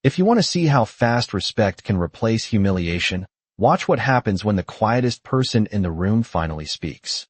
If you want to see how fast respect can replace humiliation, watch what happens when the quietest person in the room finally speaks.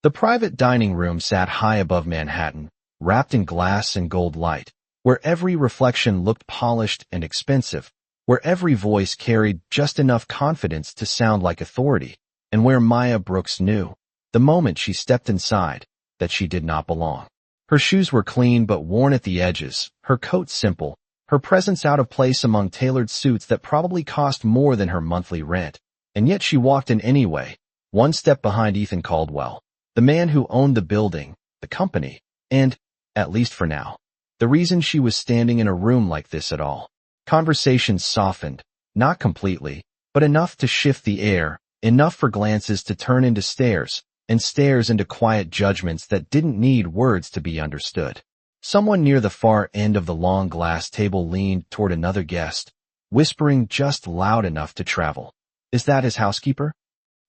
The private dining room sat high above Manhattan, wrapped in glass and gold light, where every reflection looked polished and expensive, where every voice carried just enough confidence to sound like authority, and where Maya Brooks knew, the moment she stepped inside, that she did not belong. Her shoes were clean but worn at the edges, her coat simple, her presence out of place among tailored suits that probably cost more than her monthly rent, and yet she walked in anyway, one step behind Ethan Caldwell, the man who owned the building, the company, and, at least for now, the reason she was standing in a room like this at all. Conversations softened, not completely, but enough to shift the air, enough for glances to turn into stares, and stares into quiet judgments that didn't need words to be understood. Someone near the far end of the long glass table leaned toward another guest, whispering just loud enough to travel. "Is that his housekeeper?"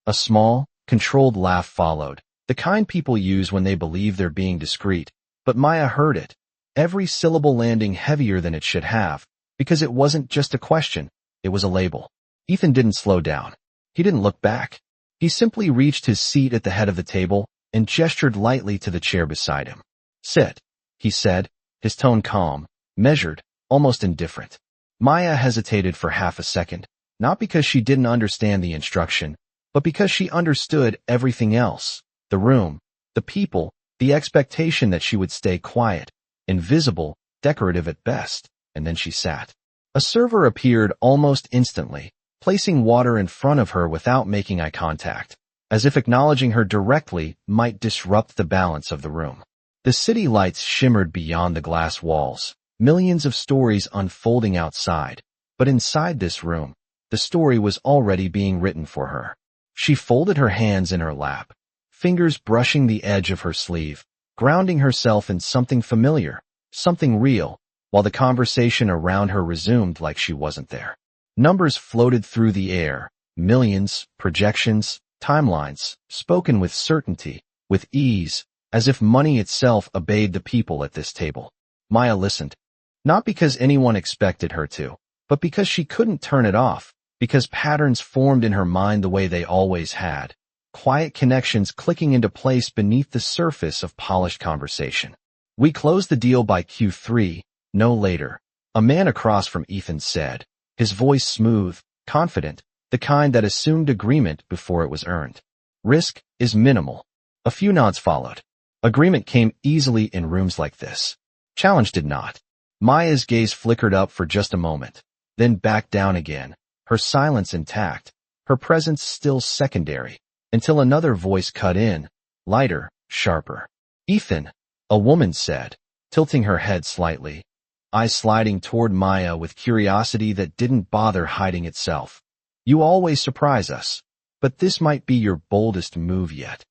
A small, controlled laugh followed, the kind people use when they believe they're being discreet, but Maya heard it, every syllable landing heavier than it should have, because it wasn't just a question, it was a label. Ethan didn't slow down. He didn't look back. He simply reached his seat at the head of the table and gestured lightly to the chair beside him. "Sit," he said, his tone calm, measured, almost indifferent. Maya hesitated for half a second, not because she didn't understand the instruction, but because she understood everything else, the room, the people, the expectation that she would stay quiet, invisible, decorative at best, and then she sat. A server appeared almost instantly, placing water in front of her without making eye contact, as if acknowledging her directly might disrupt the balance of the room. The city lights shimmered beyond the glass walls, millions of stories unfolding outside, but inside this room, the story was already being written for her. She folded her hands in her lap, fingers brushing the edge of her sleeve, grounding herself in something familiar, something real, while the conversation around her resumed like she wasn't there. Numbers floated through the air, millions, projections, timelines, spoken with certainty, with ease, as if money itself obeyed the people at this table. Maya listened, not because anyone expected her to, but because she couldn't turn it off, because patterns formed in her mind the way they always had, quiet connections clicking into place beneath the surface of polished conversation. "We closed the deal by Q3, no later," a man across from Ethan said, his voice smooth, confident, the kind that assumed agreement before it was earned. "Risk is minimal." A few nods followed. Agreement came easily in rooms like this. Challenge did not. Maya's gaze flickered up for just a moment, then back down again, her silence intact, her presence still secondary, until another voice cut in, lighter, sharper. "Ethan," a woman said, tilting her head slightly, eyes sliding toward Maya with curiosity that didn't bother hiding itself. "You always surprise us, but this might be your boldest move yet."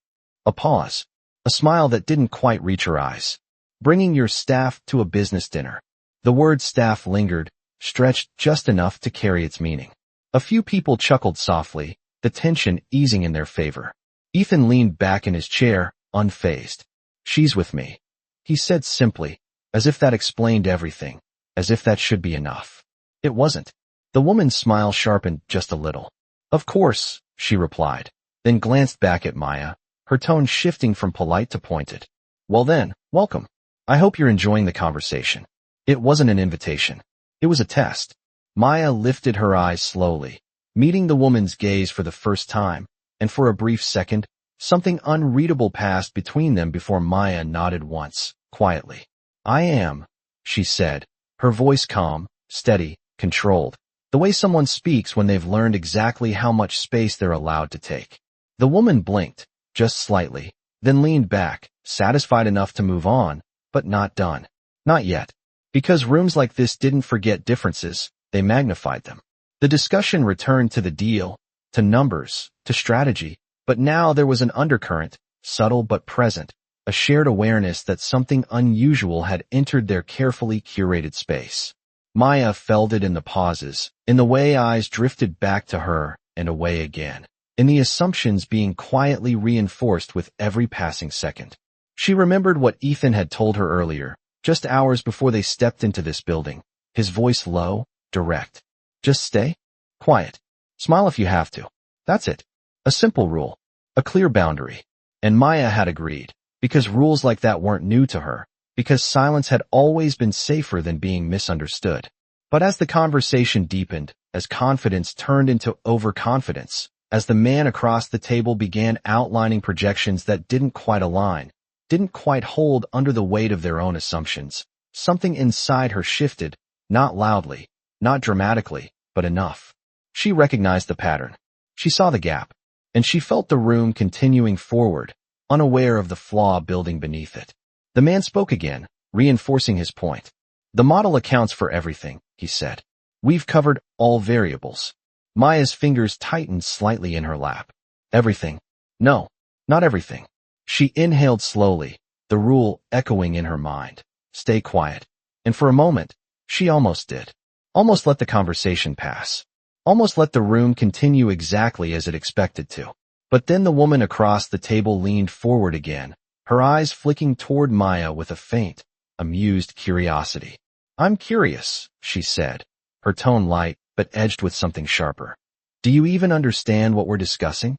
A pause, a smile that didn't quite reach her eyes. "Bringing your staff to a business dinner." The word staff lingered, stretched just enough to carry its meaning. A few people chuckled softly, the tension easing in their favor. Ethan leaned back in his chair, unfazed. "She's with me," he said simply, as if that explained everything, as if that should be enough. It wasn't. The woman's smile sharpened just a little. "Of course," she replied, then glanced back at Maya, her tone shifting from polite to pointed. "Well then, welcome. I hope you're enjoying the conversation." It wasn't an invitation. It was a test. Maya lifted her eyes slowly, meeting the woman's gaze for the first time, and for a brief second, something unreadable passed between them before Maya nodded once, quietly. "I am," she said, her voice calm, steady, controlled, the way someone speaks when they've learned exactly how much space they're allowed to take. The woman blinked, just slightly, then leaned back, satisfied enough to move on, but not done. Not yet. Because rooms like this didn't forget differences, they magnified them. The discussion returned to the deal, to numbers, to strategy, but now there was an undercurrent, subtle but present, a shared awareness that something unusual had entered their carefully curated space. Maya felt it in the pauses, in the way eyes drifted back to her and away again, in the assumptions being quietly reinforced with every passing second. She remembered what Ethan had told her earlier, just hours before they stepped into this building, his voice low, direct. Just stay quiet. Smile if you have to. That's it. A simple rule. A clear boundary. And Maya had agreed, because rules like that weren't new to her, because silence had always been safer than being misunderstood. But as the conversation deepened, as confidence turned into overconfidence, as the man across the table began outlining projections that didn't quite align, didn't quite hold under the weight of their own assumptions, something inside her shifted, not loudly, not dramatically, but enough. She recognized the pattern. She saw the gap, and she felt the room continuing forward, unaware of the flaw building beneath it. The man spoke again, reinforcing his point. The model accounts for everything, he said. We've covered all variables. Maya's fingers tightened slightly in her lap. Everything? No, not everything. She inhaled slowly, the rule echoing in her mind. Stay quiet. And for a moment, she almost did. Almost let the conversation pass. Almost let the room continue exactly as it expected to. But then the woman across the table leaned forward again, her eyes flicking toward Maya with a faint, amused curiosity. I'm curious, she said, her tone light but edged with something sharper. Do you even understand what we're discussing?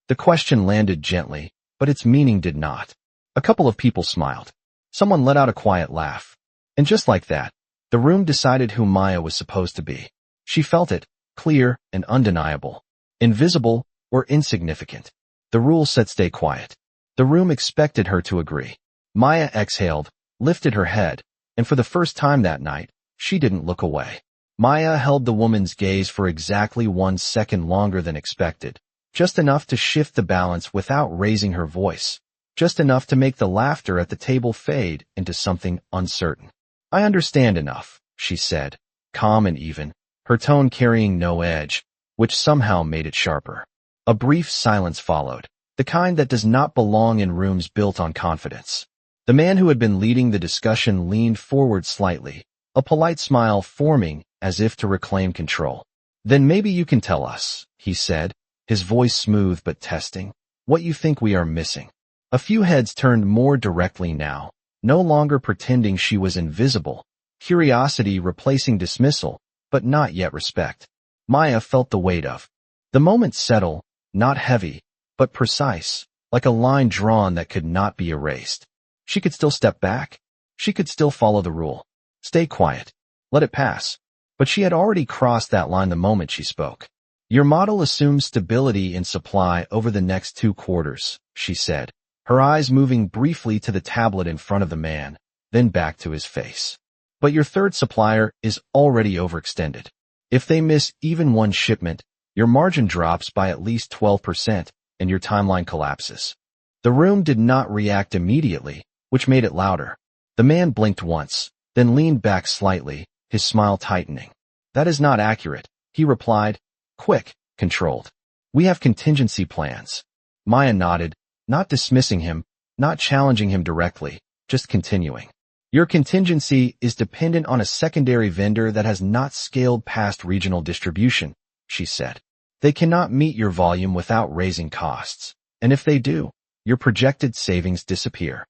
The question landed gently, but its meaning did not. A couple of people smiled. Someone let out a quiet laugh. And just like that, the room decided who Maya was supposed to be. She felt it, clear and undeniable, invisible or insignificant. The rule said stay quiet. The room expected her to agree. Maya exhaled, lifted her head, and for the first time that night, she didn't look away. Maya held the woman's gaze for exactly 1 second longer than expected, just enough to shift the balance without raising her voice, just enough to make the laughter at the table fade into something uncertain. I understand enough, she said, calm and even, her tone carrying no edge, which somehow made it sharper. A brief silence followed, the kind that does not belong in rooms built on confidence. The man who had been leading the discussion leaned forward slightly, a polite smile forming as if to reclaim control. Then maybe you can tell us, he said, his voice smooth but testing, what you think we are missing. A few heads turned more directly now, no longer pretending she was invisible, curiosity replacing dismissal, but not yet respect. Maya felt the weight of the moment settle, not heavy, but precise, like a line drawn that could not be erased. She could still step back. She could still follow the rule. Stay quiet. Let it pass. But she had already crossed that line the moment she spoke. Your model assumes stability in supply over the next 2 quarters, she said, her eyes moving briefly to the tablet in front of the man, then back to his face. But your third supplier is already overextended. If they miss even 1 shipment, your margin drops by at least 12% and your timeline collapses. The room did not react immediately, which made it louder. The man blinked once, then leaned back slightly, his smile tightening. That is not accurate, he replied, quick, controlled. We have contingency plans. Maya nodded, not dismissing him, not challenging him directly, just continuing. Your contingency is dependent on a secondary vendor that has not scaled past regional distribution, she said. They cannot meet your volume without raising costs, and if they do, your projected savings disappear.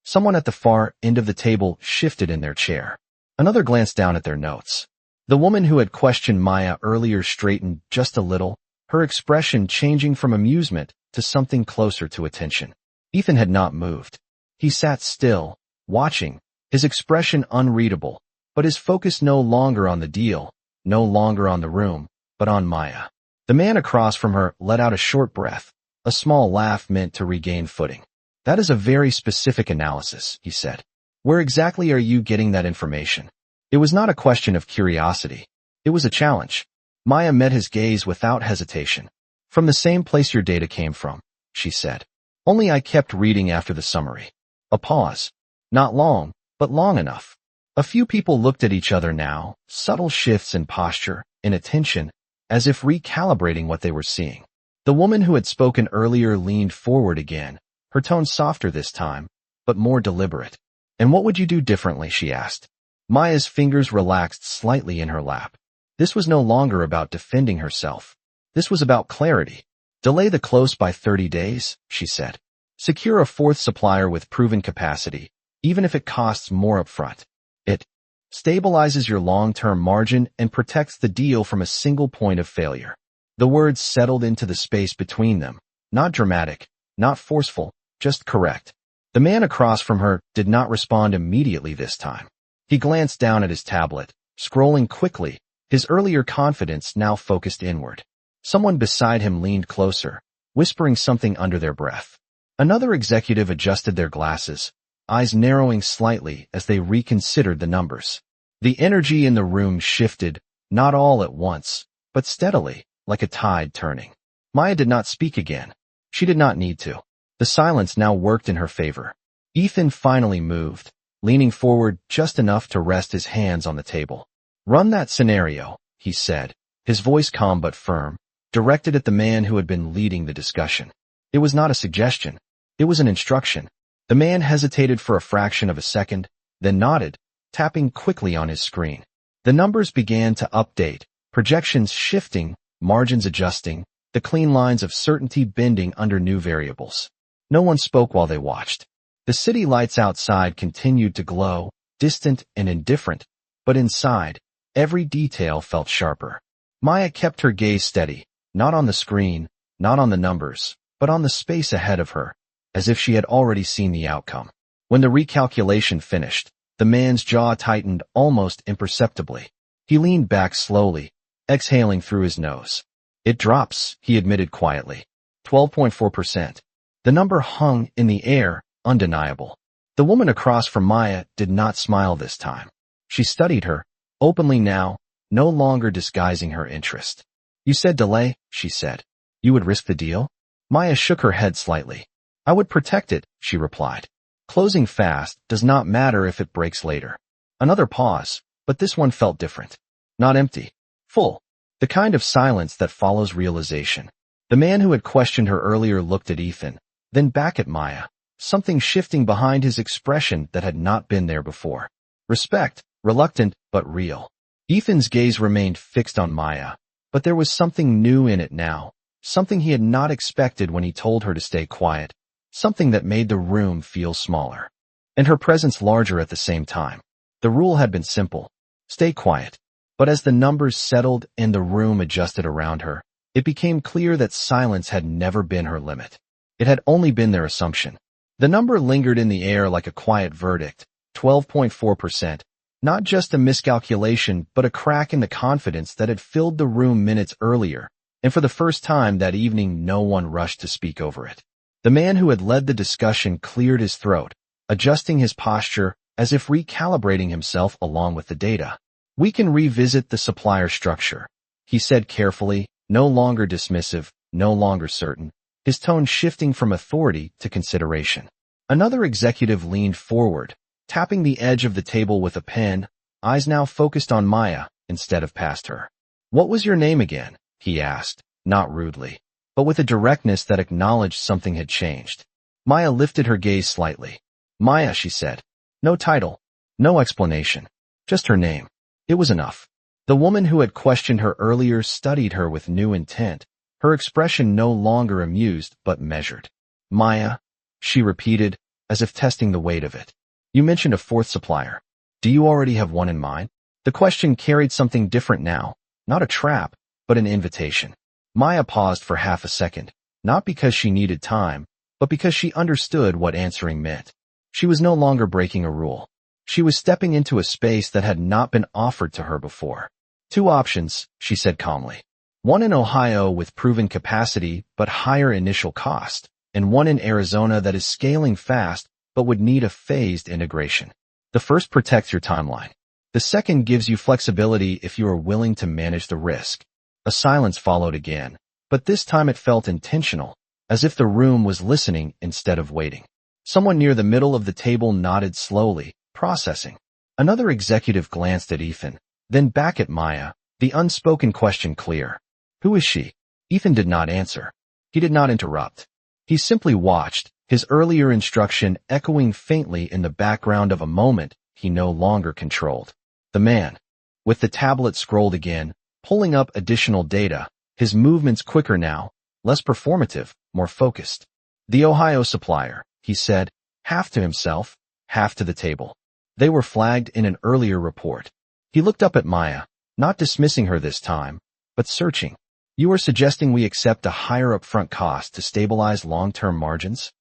Someone at the far end of the table shifted in their chair. Another glanced down at their notes. The woman who had questioned Maya earlier straightened just a little, her expression changing from amusement to something closer to attention. Ethan had not moved. He sat still, watching, his expression unreadable, but his focus no longer on the deal, no longer on the room, but on Maya. The man across from her let out a short breath, a small laugh meant to regain footing. That is a very specific analysis, he said. Where exactly are you getting that information? It was not a question of curiosity. It was a challenge. Maya met his gaze without hesitation. From the same place your data came from, she said. Only I kept reading after the summary. A pause. Not long, but long enough. A few people looked at each other now, subtle shifts in posture, in attention, as if recalibrating what they were seeing. The woman who had spoken earlier leaned forward again, her tone softer this time, but more deliberate. And what would you do differently, she asked. Maya's fingers relaxed slightly in her lap. This was no longer about defending herself. This was about clarity. Delay the close by 30 days, she said. Secure a 4th supplier with proven capacity, even if it costs more upfront. It stabilizes your long-term margin, and protects the deal from a single point of failure. The words settled into the space between them, not dramatic, not forceful, just correct. The man across from her did not respond immediately this time. He glanced down at his tablet, scrolling quickly, his earlier confidence now focused inward. Someone beside him leaned closer, whispering something under their breath. Another executive adjusted their glasses, eyes narrowing slightly as they reconsidered the numbers. The energy in the room shifted, not all at once, but steadily, like a tide turning. Maya did not speak again. She did not need to. The silence now worked in her favor. Ethan finally moved, leaning forward just enough to rest his hands on the table. "Run that scenario," he said, his voice calm but firm, directed at the man who had been leading the discussion. It was not a suggestion. It was an instruction. The man hesitated for a fraction of a second, then nodded, tapping quickly on his screen. The numbers began to update, projections shifting, margins adjusting, the clean lines of certainty bending under new variables. No one spoke while they watched. The city lights outside continued to glow, distant and indifferent, but inside, every detail felt sharper. Maya kept her gaze steady, not on the screen, not on the numbers, but on the space ahead of her, as if she had already seen the outcome. When the recalculation finished, the man's jaw tightened almost imperceptibly. He leaned back slowly, exhaling through his nose. "It drops," he admitted quietly. 12.4%. The number hung in the air, undeniable. The woman across from Maya did not smile this time. She studied her, openly now, no longer disguising her interest. "You said delay," she said. "You would risk the deal?" Maya shook her head slightly. "I would protect it," she replied. "Closing fast does not matter if it breaks later." Another pause, but this one felt different. Not empty. Full. The kind of silence that follows realization. The man who had questioned her earlier looked at Ethan, then back at Maya, something shifting behind his expression that had not been there before. Respect, reluctant but real. Ethan's gaze remained fixed on Maya, but there was something new in it now, something he had not expected when he told her to stay quiet, something that made the room feel smaller, and her presence larger at the same time. The rule had been simple: stay quiet. But as the numbers settled and the room adjusted around her, it became clear that silence had never been her limit. It had only been their assumption. The number lingered in the air like a quiet verdict, 12.4%, not just a miscalculation but a crack in the confidence that had filled the room minutes earlier, and for the first time that evening no one rushed to speak over it. The man who had led the discussion cleared his throat, adjusting his posture as if recalibrating himself along with the data. "We can revisit the supplier structure," he said carefully, no longer dismissive, no longer certain, his tone shifting from authority to consideration. Another executive leaned forward, tapping the edge of the table with a pen, eyes now focused on Maya instead of past her. "What was your name again?" he asked, not rudely, but with a directness that acknowledged something had changed. Maya lifted her gaze slightly. "Maya," she said. No title, no explanation, just her name. It was enough. The woman who had questioned her earlier studied her with new intent, her expression no longer amused but measured. "Maya," she repeated, as if testing the weight of it. "You mentioned a fourth supplier. Do you already have one in mind?" The question carried something different now, not a trap, but an invitation. Maya paused for half a second, not because she needed time, but because she understood what answering meant. She was no longer breaking a rule. She was stepping into a space that had not been offered to her before. "Two options," she said calmly. "One in Ohio with proven capacity but higher initial cost, and one in Arizona that is scaling fast but would need a phased integration. The first protects your timeline. The second gives you flexibility if you are willing to manage the risk." A silence followed again, but this time it felt intentional, as if the room was listening instead of waiting. Someone near the middle of the table nodded slowly, processing. Another executive glanced at Ethan, then back at Maya, the unspoken question clear. "Who is she?" Ethan did not answer. He did not interrupt. He simply watched, his earlier instruction echoing faintly in the background of a moment he no longer controlled. The man, with the tablet scrolled again, pulling up additional data, his movements quicker now, less performative, more focused. "The Ohio supplier," he said, half to himself, half to the table. They were flagged in an earlier report. He looked up at Maya, not dismissing her this time, but searching. You are suggesting we accept a higher upfront cost to stabilize long-term margins?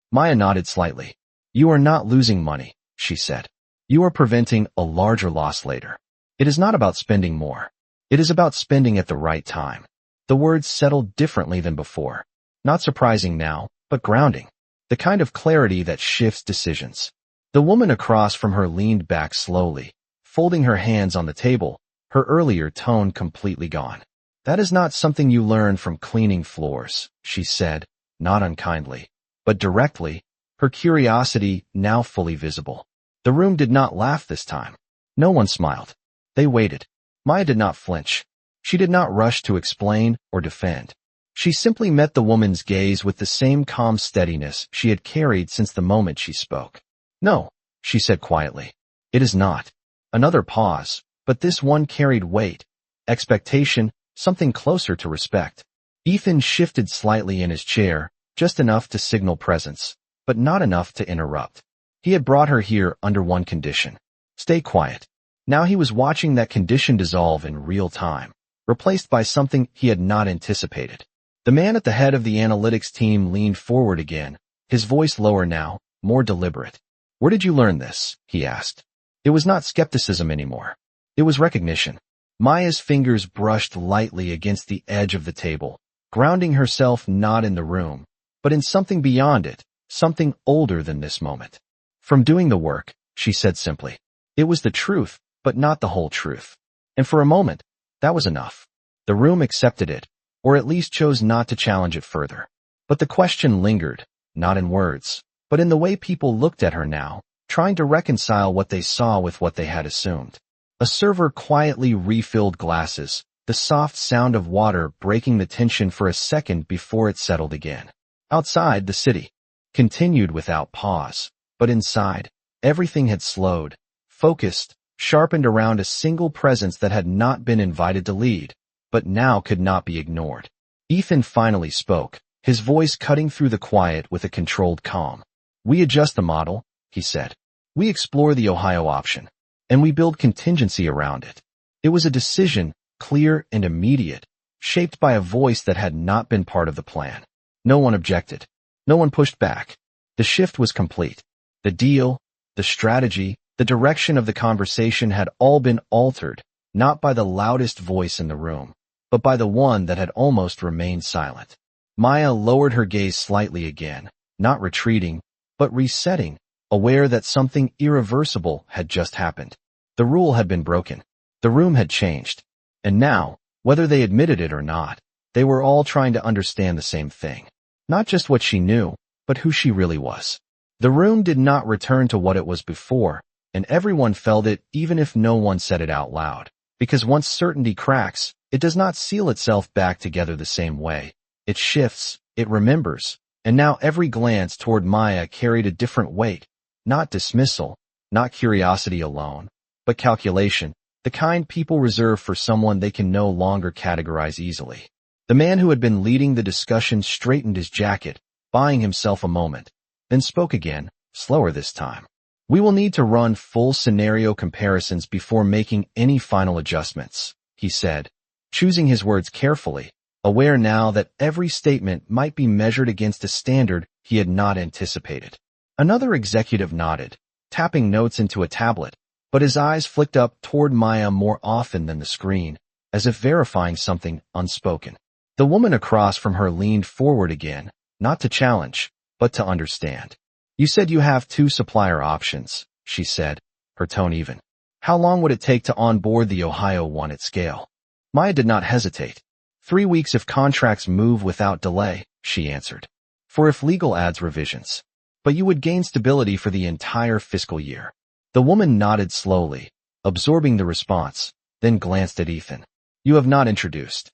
Maya nodded slightly. You are not losing money, she said. You are preventing a larger loss later. It is not about spending more. It is about spending at the right time. The words settled differently than before. Not surprising now, but grounding. The kind of clarity that shifts decisions. The woman across from her leaned back slowly, folding her hands on the table, her earlier tone completely gone. That is not something you learn from cleaning floors, she said, not unkindly, but directly, her curiosity now fully visible. The room did not laugh this time. No one smiled. They waited. Maya did not flinch. She did not rush to explain or defend. She simply met the woman's gaze with the same calm steadiness she had carried since the moment she spoke. No, she said quietly. It is not. Another pause, but this one carried weight, expectation, something closer to respect. Ethan shifted slightly in his chair, just enough to signal presence, but not enough to interrupt. He had brought her here under one condition. Stay quiet. Now he was watching that condition dissolve in real time, replaced by something he had not anticipated. The man at the head of the analytics team leaned forward again, his voice lower now, more deliberate. Where did you learn this? He asked. It was not skepticism anymore. It was recognition. Maya's fingers brushed lightly against the edge of the table, grounding herself not in the room, but in something beyond it, something older than this moment. From doing the work, she said simply. It was the truth, but not the whole truth. And for a moment, that was enough. The room accepted it, or at least chose not to challenge it further. But the question lingered, not in words, but in the way people looked at her now, trying to reconcile what they saw with what they had assumed. A server quietly refilled glasses, the soft sound of water breaking the tension for a second before it settled again. Outside, the city continued without pause, but inside, everything had slowed, focused, sharpened around a single presence that had not been invited to lead, but now could not be ignored. Ethan finally spoke, his voice cutting through the quiet with a controlled calm. We adjust the model, he said. We explore the Ohio option, and we build contingency around it. It was a decision, clear and immediate, shaped by a voice that had not been part of the plan. No one objected. No one pushed back. The shift was complete. The deal, the strategy, the direction of the conversation had all been altered, not by the loudest voice in the room, but by the one that had almost remained silent. Maya lowered her gaze slightly again, not retreating, but resetting, aware that something irreversible had just happened. The rule had been broken. The room had changed. And now, whether they admitted it or not, they were all trying to understand the same thing. Not just what she knew, but who she really was. The room did not return to what it was before, and everyone felt it even if no one said it out loud. Because once certainty cracks, it does not seal itself back together the same way. It shifts, it remembers, and now every glance toward Maya carried a different weight, not dismissal, not curiosity alone, but calculation, the kind people reserve for someone they can no longer categorize easily. The man who had been leading the discussion straightened his jacket, buying himself a moment, then spoke again, slower this time. We will need to run full scenario comparisons before making any final adjustments, he said, choosing his words carefully, aware now that every statement might be measured against a standard he had not anticipated. Another executive nodded, tapping notes into a tablet, but his eyes flicked up toward Maya more often than the screen, as if verifying something unspoken. The woman across from her leaned forward again, not to challenge, but to understand. You said you have 2 supplier options, she said, her tone even. How long would it take to onboard the Ohio one at scale? Maya did not hesitate. 3 weeks if contracts move without delay, she answered. 4 if legal adds revisions. But you would gain stability for the entire fiscal year. The woman nodded slowly, absorbing the response, then glanced at Ethan. You have not introduced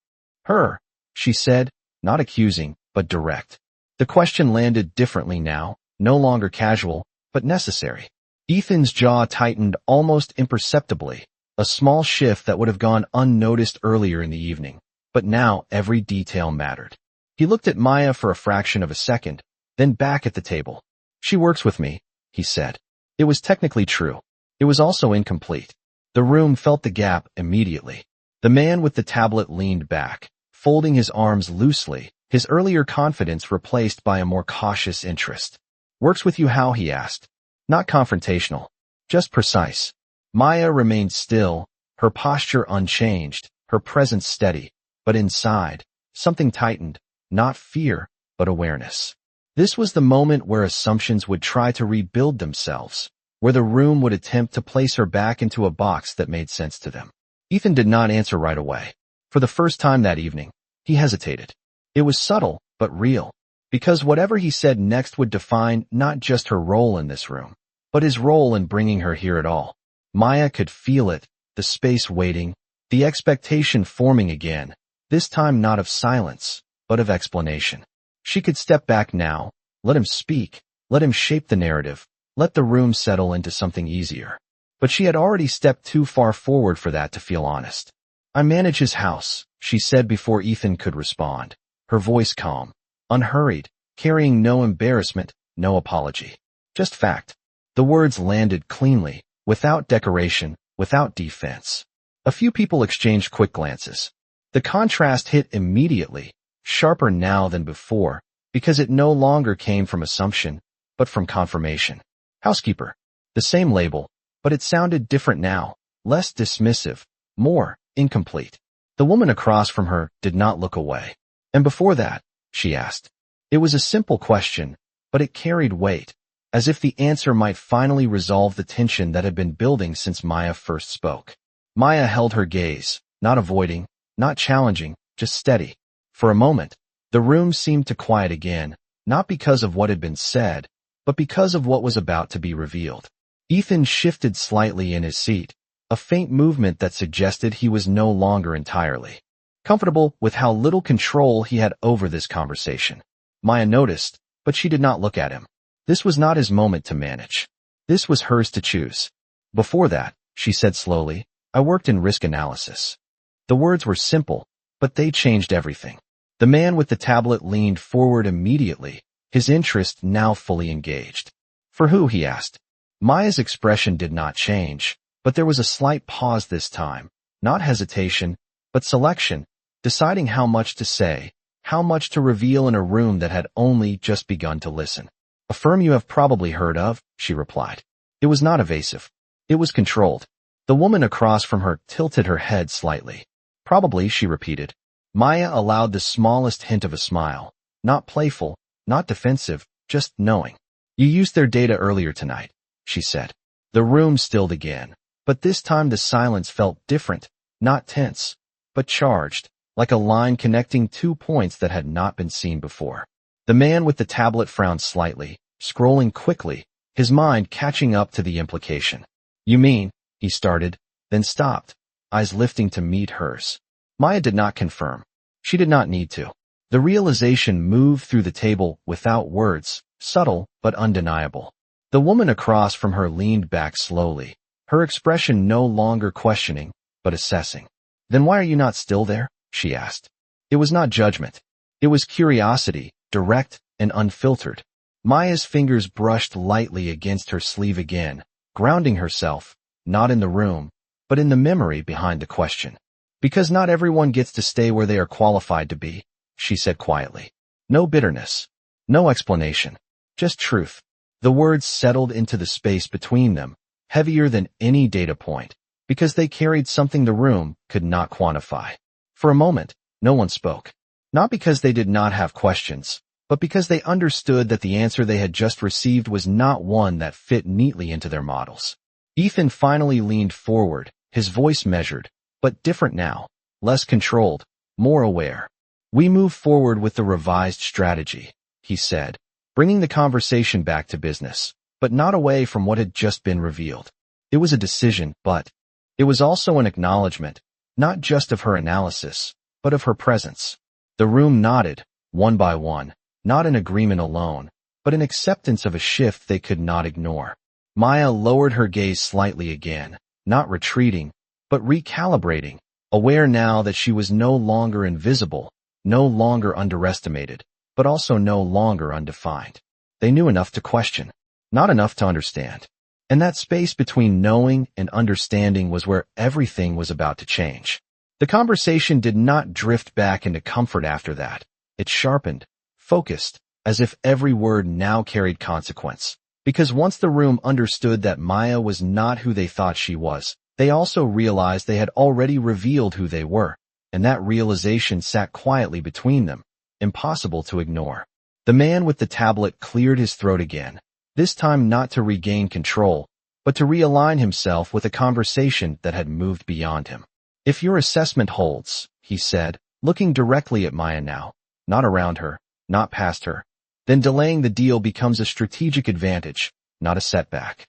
her, she said, not accusing, but direct. The question landed differently now, no longer casual, but necessary. Ethan's jaw tightened almost imperceptibly, a small shift that would have gone unnoticed earlier in the evening, but now every detail mattered. He looked at Maya for a fraction of a second, then back at the table. She works with me, he said. It was technically true. It was also incomplete. The room felt the gap immediately. The man with the tablet leaned back, folding his arms loosely, his earlier confidence replaced by a more cautious interest. "Works with you how?" he asked. Not confrontational, just precise. Maya remained still, her posture unchanged, her presence steady, but inside, something tightened, not fear, but awareness. This was the moment where assumptions would try to rebuild themselves, where the room would attempt to place her back into a box that made sense to them. Ethan did not answer right away. For the first time that evening, he hesitated. It was subtle, but real, because whatever he said next would define not just her role in this room, but his role in bringing her here at all. Maya could feel it, the space waiting, the expectation forming again, this time not of silence, but of explanation. She could step back now, let him speak, let him shape the narrative, let the room settle into something easier. But she had already stepped too far forward for that to feel honest. "I manage his house," she said before Ethan could respond, her voice calm, unhurried, carrying no embarrassment, no apology. Just fact. The words landed cleanly, without decoration, without defense. A few people exchanged quick glances. The contrast hit immediately, sharper now than before, because it no longer came from assumption, but from confirmation. Housekeeper. The same label, but it sounded different now, less dismissive, more incomplete. The woman across from her did not look away. "And before that?" she asked. It was a simple question, but it carried weight, as if the answer might finally resolve the tension that had been building since Maya first spoke. Maya held her gaze, not avoiding, not challenging, just steady. For a moment, the room seemed to quiet again, not because of what had been said, but because of what was about to be revealed. Ethan shifted slightly in his seat, a faint movement that suggested he was no longer entirely comfortable with how little control he had over this conversation. Maya noticed, but she did not look at him. This was not his moment to manage. This was hers to choose. "Before that," she said slowly, "I worked in risk analysis." The words were simple, but they changed everything. The man with the tablet leaned forward immediately, his interest now fully engaged. "For who?" he asked. Maya's expression did not change, but there was a slight pause this time, not hesitation, but selection, deciding how much to say, how much to reveal in a room that had only just begun to listen. "A firm you have probably heard of," she replied. It was not evasive. It was controlled. The woman across from her tilted her head slightly. "Probably," she repeated. Maya allowed the smallest hint of a smile, not playful, not defensive, just knowing. "You used their data earlier tonight," she said. The room stilled again, but this time the silence felt different, not tense, but charged, like a line connecting two points that had not been seen before. The man with the tablet frowned slightly, scrolling quickly, his mind catching up to the implication. "You mean," he started, then stopped, eyes lifting to meet hers. Maya did not confirm. She did not need to. The realization moved through the table without words, subtle but undeniable. The woman across from her leaned back slowly, her expression no longer questioning, but assessing. "Then why are you not still there?" she asked. It was not judgment. It was curiosity, direct and unfiltered. Maya's fingers brushed lightly against her sleeve again, grounding herself, not in the room, but in the memory behind the question. "Because not everyone gets to stay where they are qualified to be," she said quietly. No bitterness, no explanation, just truth. The words settled into the space between them, heavier than any data point, because they carried something the room could not quantify. For a moment, no one spoke. Not because they did not have questions, but because they understood that the answer they had just received was not one that fit neatly into their models. Ethan finally leaned forward, his voice measured, but different now, less controlled, more aware. "We move forward with the revised strategy," he said, bringing the conversation back to business, but not away from what had just been revealed. It was a decision, but it was also an acknowledgement, not just of her analysis, but of her presence. The room nodded, one by one, not in agreement alone, but in acceptance of a shift they could not ignore. Maya lowered her gaze slightly again, not retreating, but recalibrating, aware now that she was no longer invisible, no longer underestimated, but also no longer undefined. They knew enough to question, not enough to understand. And that space between knowing and understanding was where everything was about to change. The conversation did not drift back into comfort after that. It sharpened, focused, as if every word now carried consequence. Because once the room understood that Maya was not who they thought she was, they also realized they had already revealed who they were, and that realization sat quietly between them, impossible to ignore. The man with the tablet cleared his throat again, this time not to regain control, but to realign himself with a conversation that had moved beyond him. "If your assessment holds," he said, looking directly at Maya now, not around her, not past her, then delaying the deal becomes a strategic advantage, not a setback.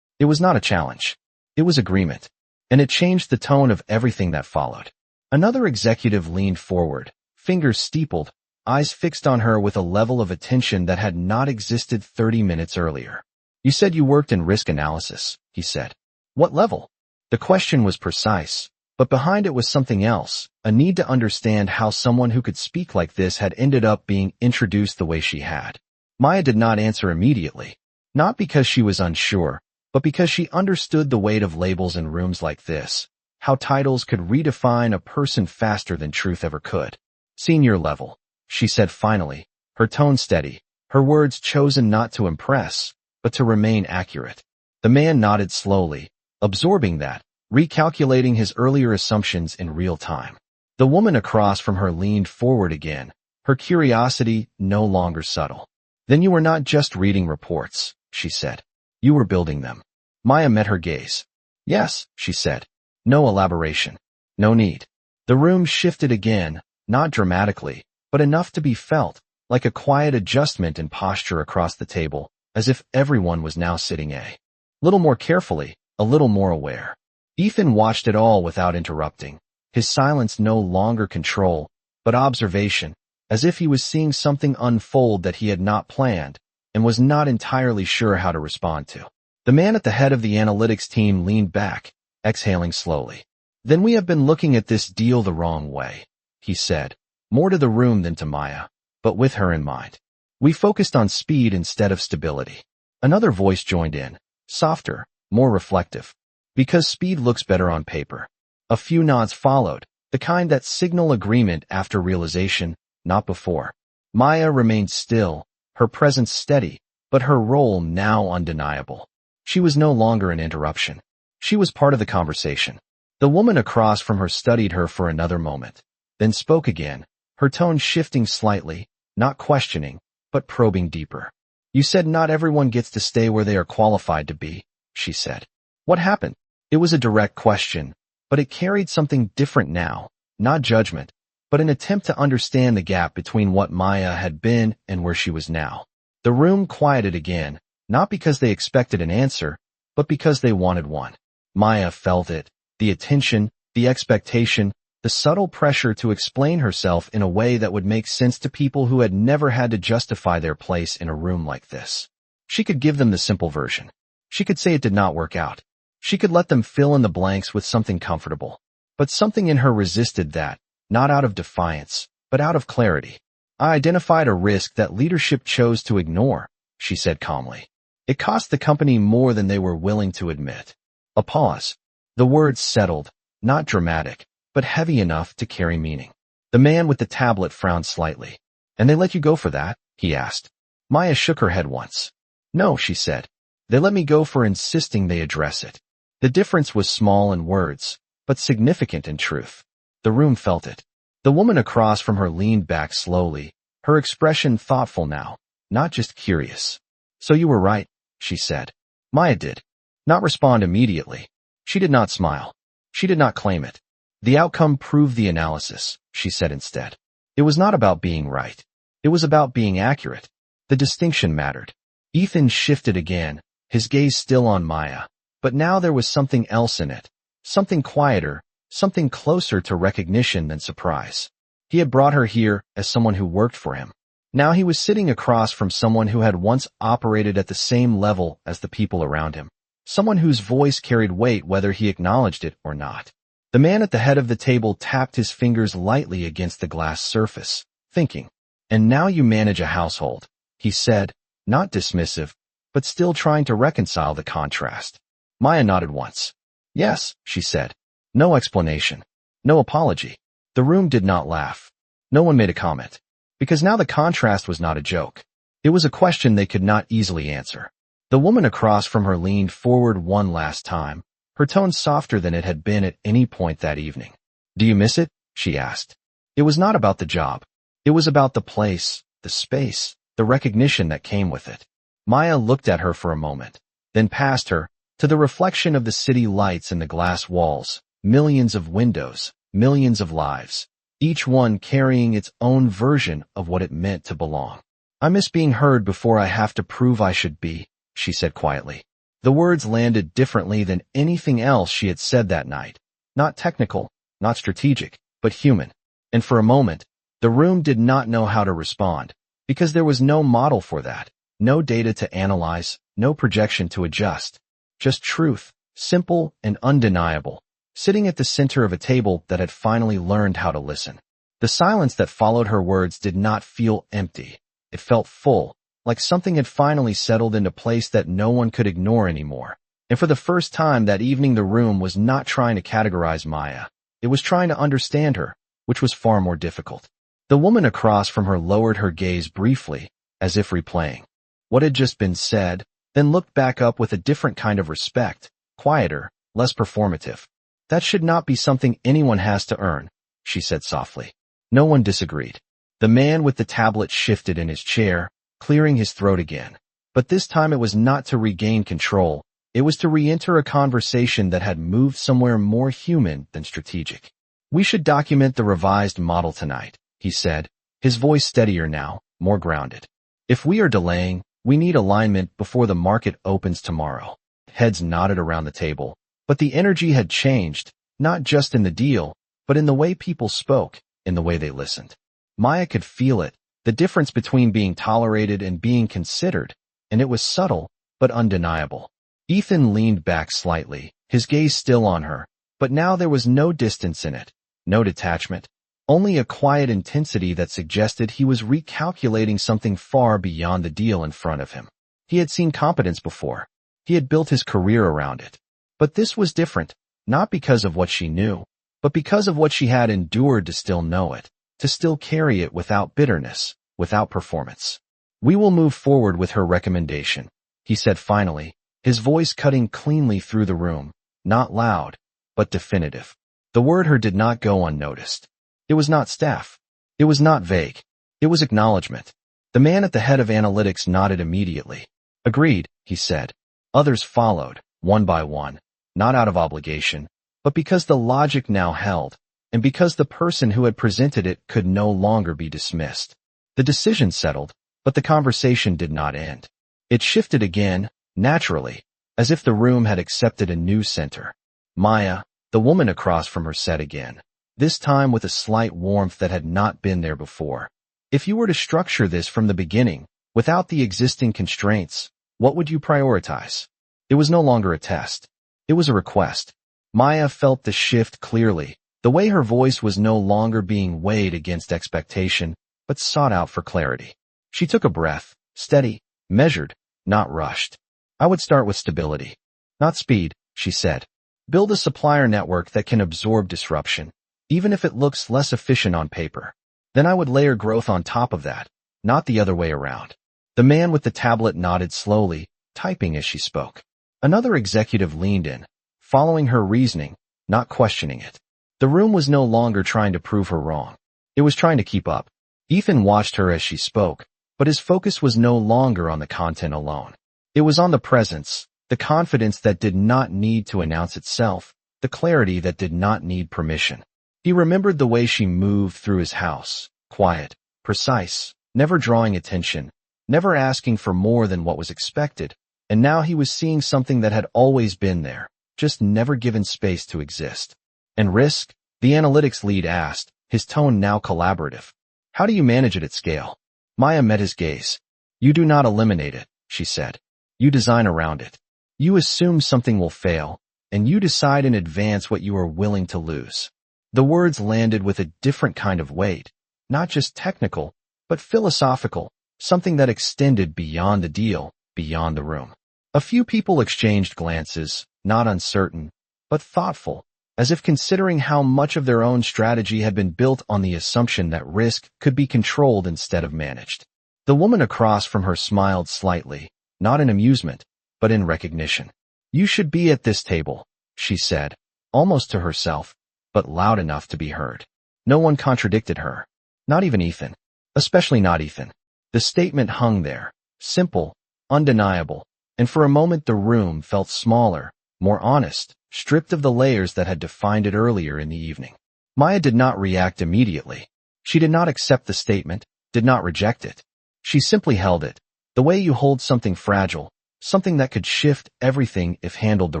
It was not a challenge. It was agreement. And it changed the tone of everything that followed. Another executive leaned forward, fingers steepled, eyes fixed on her with a level of attention that had not existed 30 minutes earlier. "You said you worked in risk analysis," he said. "What level?" The question was precise, but behind it was something else, a need to understand how someone who could speak like this had ended up being introduced the way she had. Maya did not answer immediately, not because she was unsure, but because she understood the weight of labels in rooms like this, how titles could redefine a person faster than truth ever could. "Senior level," she said finally, her tone steady, her words chosen not to impress, but to remain accurate. The man nodded slowly, absorbing that, recalculating his earlier assumptions in real time. The woman across from her leaned forward again, her curiosity no longer subtle. "Then you were not just reading reports," she said. "You were building them." Maya met her gaze. "Yes," she said. No elaboration. No need. The room shifted again, not dramatically, but enough to be felt, like a quiet adjustment in posture across the table, as if everyone was now sitting a little more carefully, a little more aware. Ethan watched it all without interrupting, his silence no longer control, but observation, as if he was seeing something unfold that he had not planned, and was not entirely sure how to respond to. The man at the head of the analytics team leaned back, exhaling slowly. "Then we have been looking at this deal the wrong way," he said, more to the room than to Maya, but with her in mind. "We focused on speed instead of stability." Another voice joined in, softer, more reflective. "Because speed looks better on paper." A few nods followed, the kind that signal agreement after realization, not before. Maya remained still, her presence steady, but her role now undeniable. She was no longer an interruption. She was part of the conversation. The woman across from her studied her for another moment, then spoke again, her tone shifting slightly, not questioning, but probing deeper. "You said not everyone gets to stay where they are qualified to be," she said. "What happened?" It was a direct question, but it carried something different now, not judgment, but an attempt to understand the gap between what Maya had been and where she was now. The room quieted again, not because they expected an answer, but because they wanted one. Maya felt it, the attention, the expectation, the subtle pressure to explain herself in a way that would make sense to people who had never had to justify their place in a room like this. She could give them the simple version. She could say it did not work out. She could let them fill in the blanks with something comfortable. But something in her resisted that, not out of defiance, but out of clarity. "I identified a risk that leadership chose to ignore," she said calmly. "It cost the company more than they were willing to admit." A pause. The words settled, not dramatic, but heavy enough to carry meaning. The man with the tablet frowned slightly. "And they let you go for that?" he asked. Maya shook her head once. "No," she said. "They let me go for insisting they address it." The difference was small in words, but significant in truth. The room felt it. The woman across from her leaned back slowly, her expression thoughtful now, not just curious. "So you were right," she said. Maya did not respond immediately. She did not smile. She did not claim it. "The outcome proved the analysis," she said instead. It was not about being right. It was about being accurate. The distinction mattered. Ethan shifted again, his gaze still on Maya, but now there was something else in it, something quieter, something closer to recognition than surprise. He had brought her here as someone who worked for him. Now he was sitting across from someone who had once operated at the same level as the people around him, someone whose voice carried weight whether he acknowledged it or not. The man at the head of the table tapped his fingers lightly against the glass surface, thinking. "And now you manage a household," he said, not dismissive, but still trying to reconcile the contrast. Maya nodded once. Yes, she said. No explanation. No apology. The room did not laugh. No one made a comment. Because now the contrast was not a joke. It was a question they could not easily answer. The woman across from her leaned forward one last time, her tone softer than it had been at any point that evening. Do you miss it? She asked. It was not about the job. It was about the place, the space, the recognition that came with it. Maya looked at her for a moment, then past her, to the reflection of the city lights and the glass walls, millions of windows, millions of lives, each one carrying its own version of what it meant to belong. I miss being heard before I have to prove I should be, she said quietly. The words landed differently than anything else she had said that night. Not technical, not strategic, but human. And for a moment, the room did not know how to respond, because there was no model for that, no data to analyze, no projection to adjust. Just truth, simple and undeniable, sitting at the center of a table that had finally learned how to listen. The silence that followed her words did not feel empty. It felt full, like something had finally settled into place that no one could ignore anymore. And for the first time that evening, the room was not trying to categorize Maya. It was trying to understand her, which was far more difficult. The woman across from her lowered her gaze briefly, as if replaying what had just been said, then looked back up with a different kind of respect, quieter, less performative. That should not be something anyone has to earn, she said softly. No one disagreed. The man with the tablet shifted in his chair, clearing his throat again. But this time it was not to regain control. It was to re-enter a conversation that had moved somewhere more human than strategic. We should document the revised model tonight, he said, his voice steadier now, more grounded. If we are delaying, we need alignment before the market opens tomorrow. Heads nodded around the table, but the energy had changed, not just in the deal, but in the way people spoke, in the way they listened. Maya could feel it, the difference between being tolerated and being considered, and it was subtle, but undeniable. Ethan leaned back slightly, his gaze still on her, but now there was no distance in it, no detachment, only a quiet intensity that suggested he was recalculating something far beyond the deal in front of him. He had seen competence before. He had built his career around it. But this was different, not because of what she knew, but because of what she had endured to still know it, to still carry it without bitterness, without performance. We will move forward with her recommendation, he said finally, his voice cutting cleanly through the room, not loud, but definitive. The word "her" did not go unnoticed. It was not staff. It was not vague. It was acknowledgement. The man at the head of analytics nodded immediately. Agreed, he said. Others followed, one by one, not out of obligation, but because the logic now held, and because the person who had presented it could no longer be dismissed. The decision settled, but the conversation did not end. It shifted again, naturally, as if the room had accepted a new center. Maya, the woman across from her, said again, this time with a slight warmth that had not been there before. If you were to structure this from the beginning, without the existing constraints, what would you prioritize? It was no longer a test. It was a request. Maya felt the shift clearly, the way her voice was no longer being weighed against expectation, but sought out for clarity. She took a breath, steady, measured, not rushed. I would start with stability. Not speed, she said. Build a supplier network that can absorb disruption, even if it looks less efficient on paper. Then I would layer growth on top of that, not the other way around. The man with the tablet nodded slowly, typing as she spoke. Another executive leaned in, following her reasoning, not questioning it. The room was no longer trying to prove her wrong. It was trying to keep up. Ethan watched her as she spoke, but his focus was no longer on the content alone. It was on the presence, the confidence that did not need to announce itself, the clarity that did not need permission. He remembered the way she moved through his house, quiet, precise, never drawing attention, never asking for more than what was expected, and now he was seeing something that had always been there, just never given space to exist. And risk? The analytics lead asked, his tone now collaborative. How do you manage it at scale? Maya met his gaze. You do not eliminate it, she said. You design around it. You assume something will fail, and you decide in advance what you are willing to lose. The words landed with a different kind of weight, not just technical, but philosophical, something that extended beyond the deal, beyond the room. A few people exchanged glances, not uncertain, but thoughtful, as if considering how much of their own strategy had been built on the assumption that risk could be controlled instead of managed. The woman across from her smiled slightly, not in amusement, but in recognition. "You should be at this table," she said, almost to herself, but loud enough to be heard. No one contradicted her. Not even Ethan. Especially not Ethan. The statement hung there, simple, undeniable, and for a moment the room felt smaller, more honest, stripped of the layers that had defined it earlier in the evening. Maya did not react immediately. She did not accept the statement, did not reject it. She simply held it, the way you hold something fragile, something that could shift everything if handled the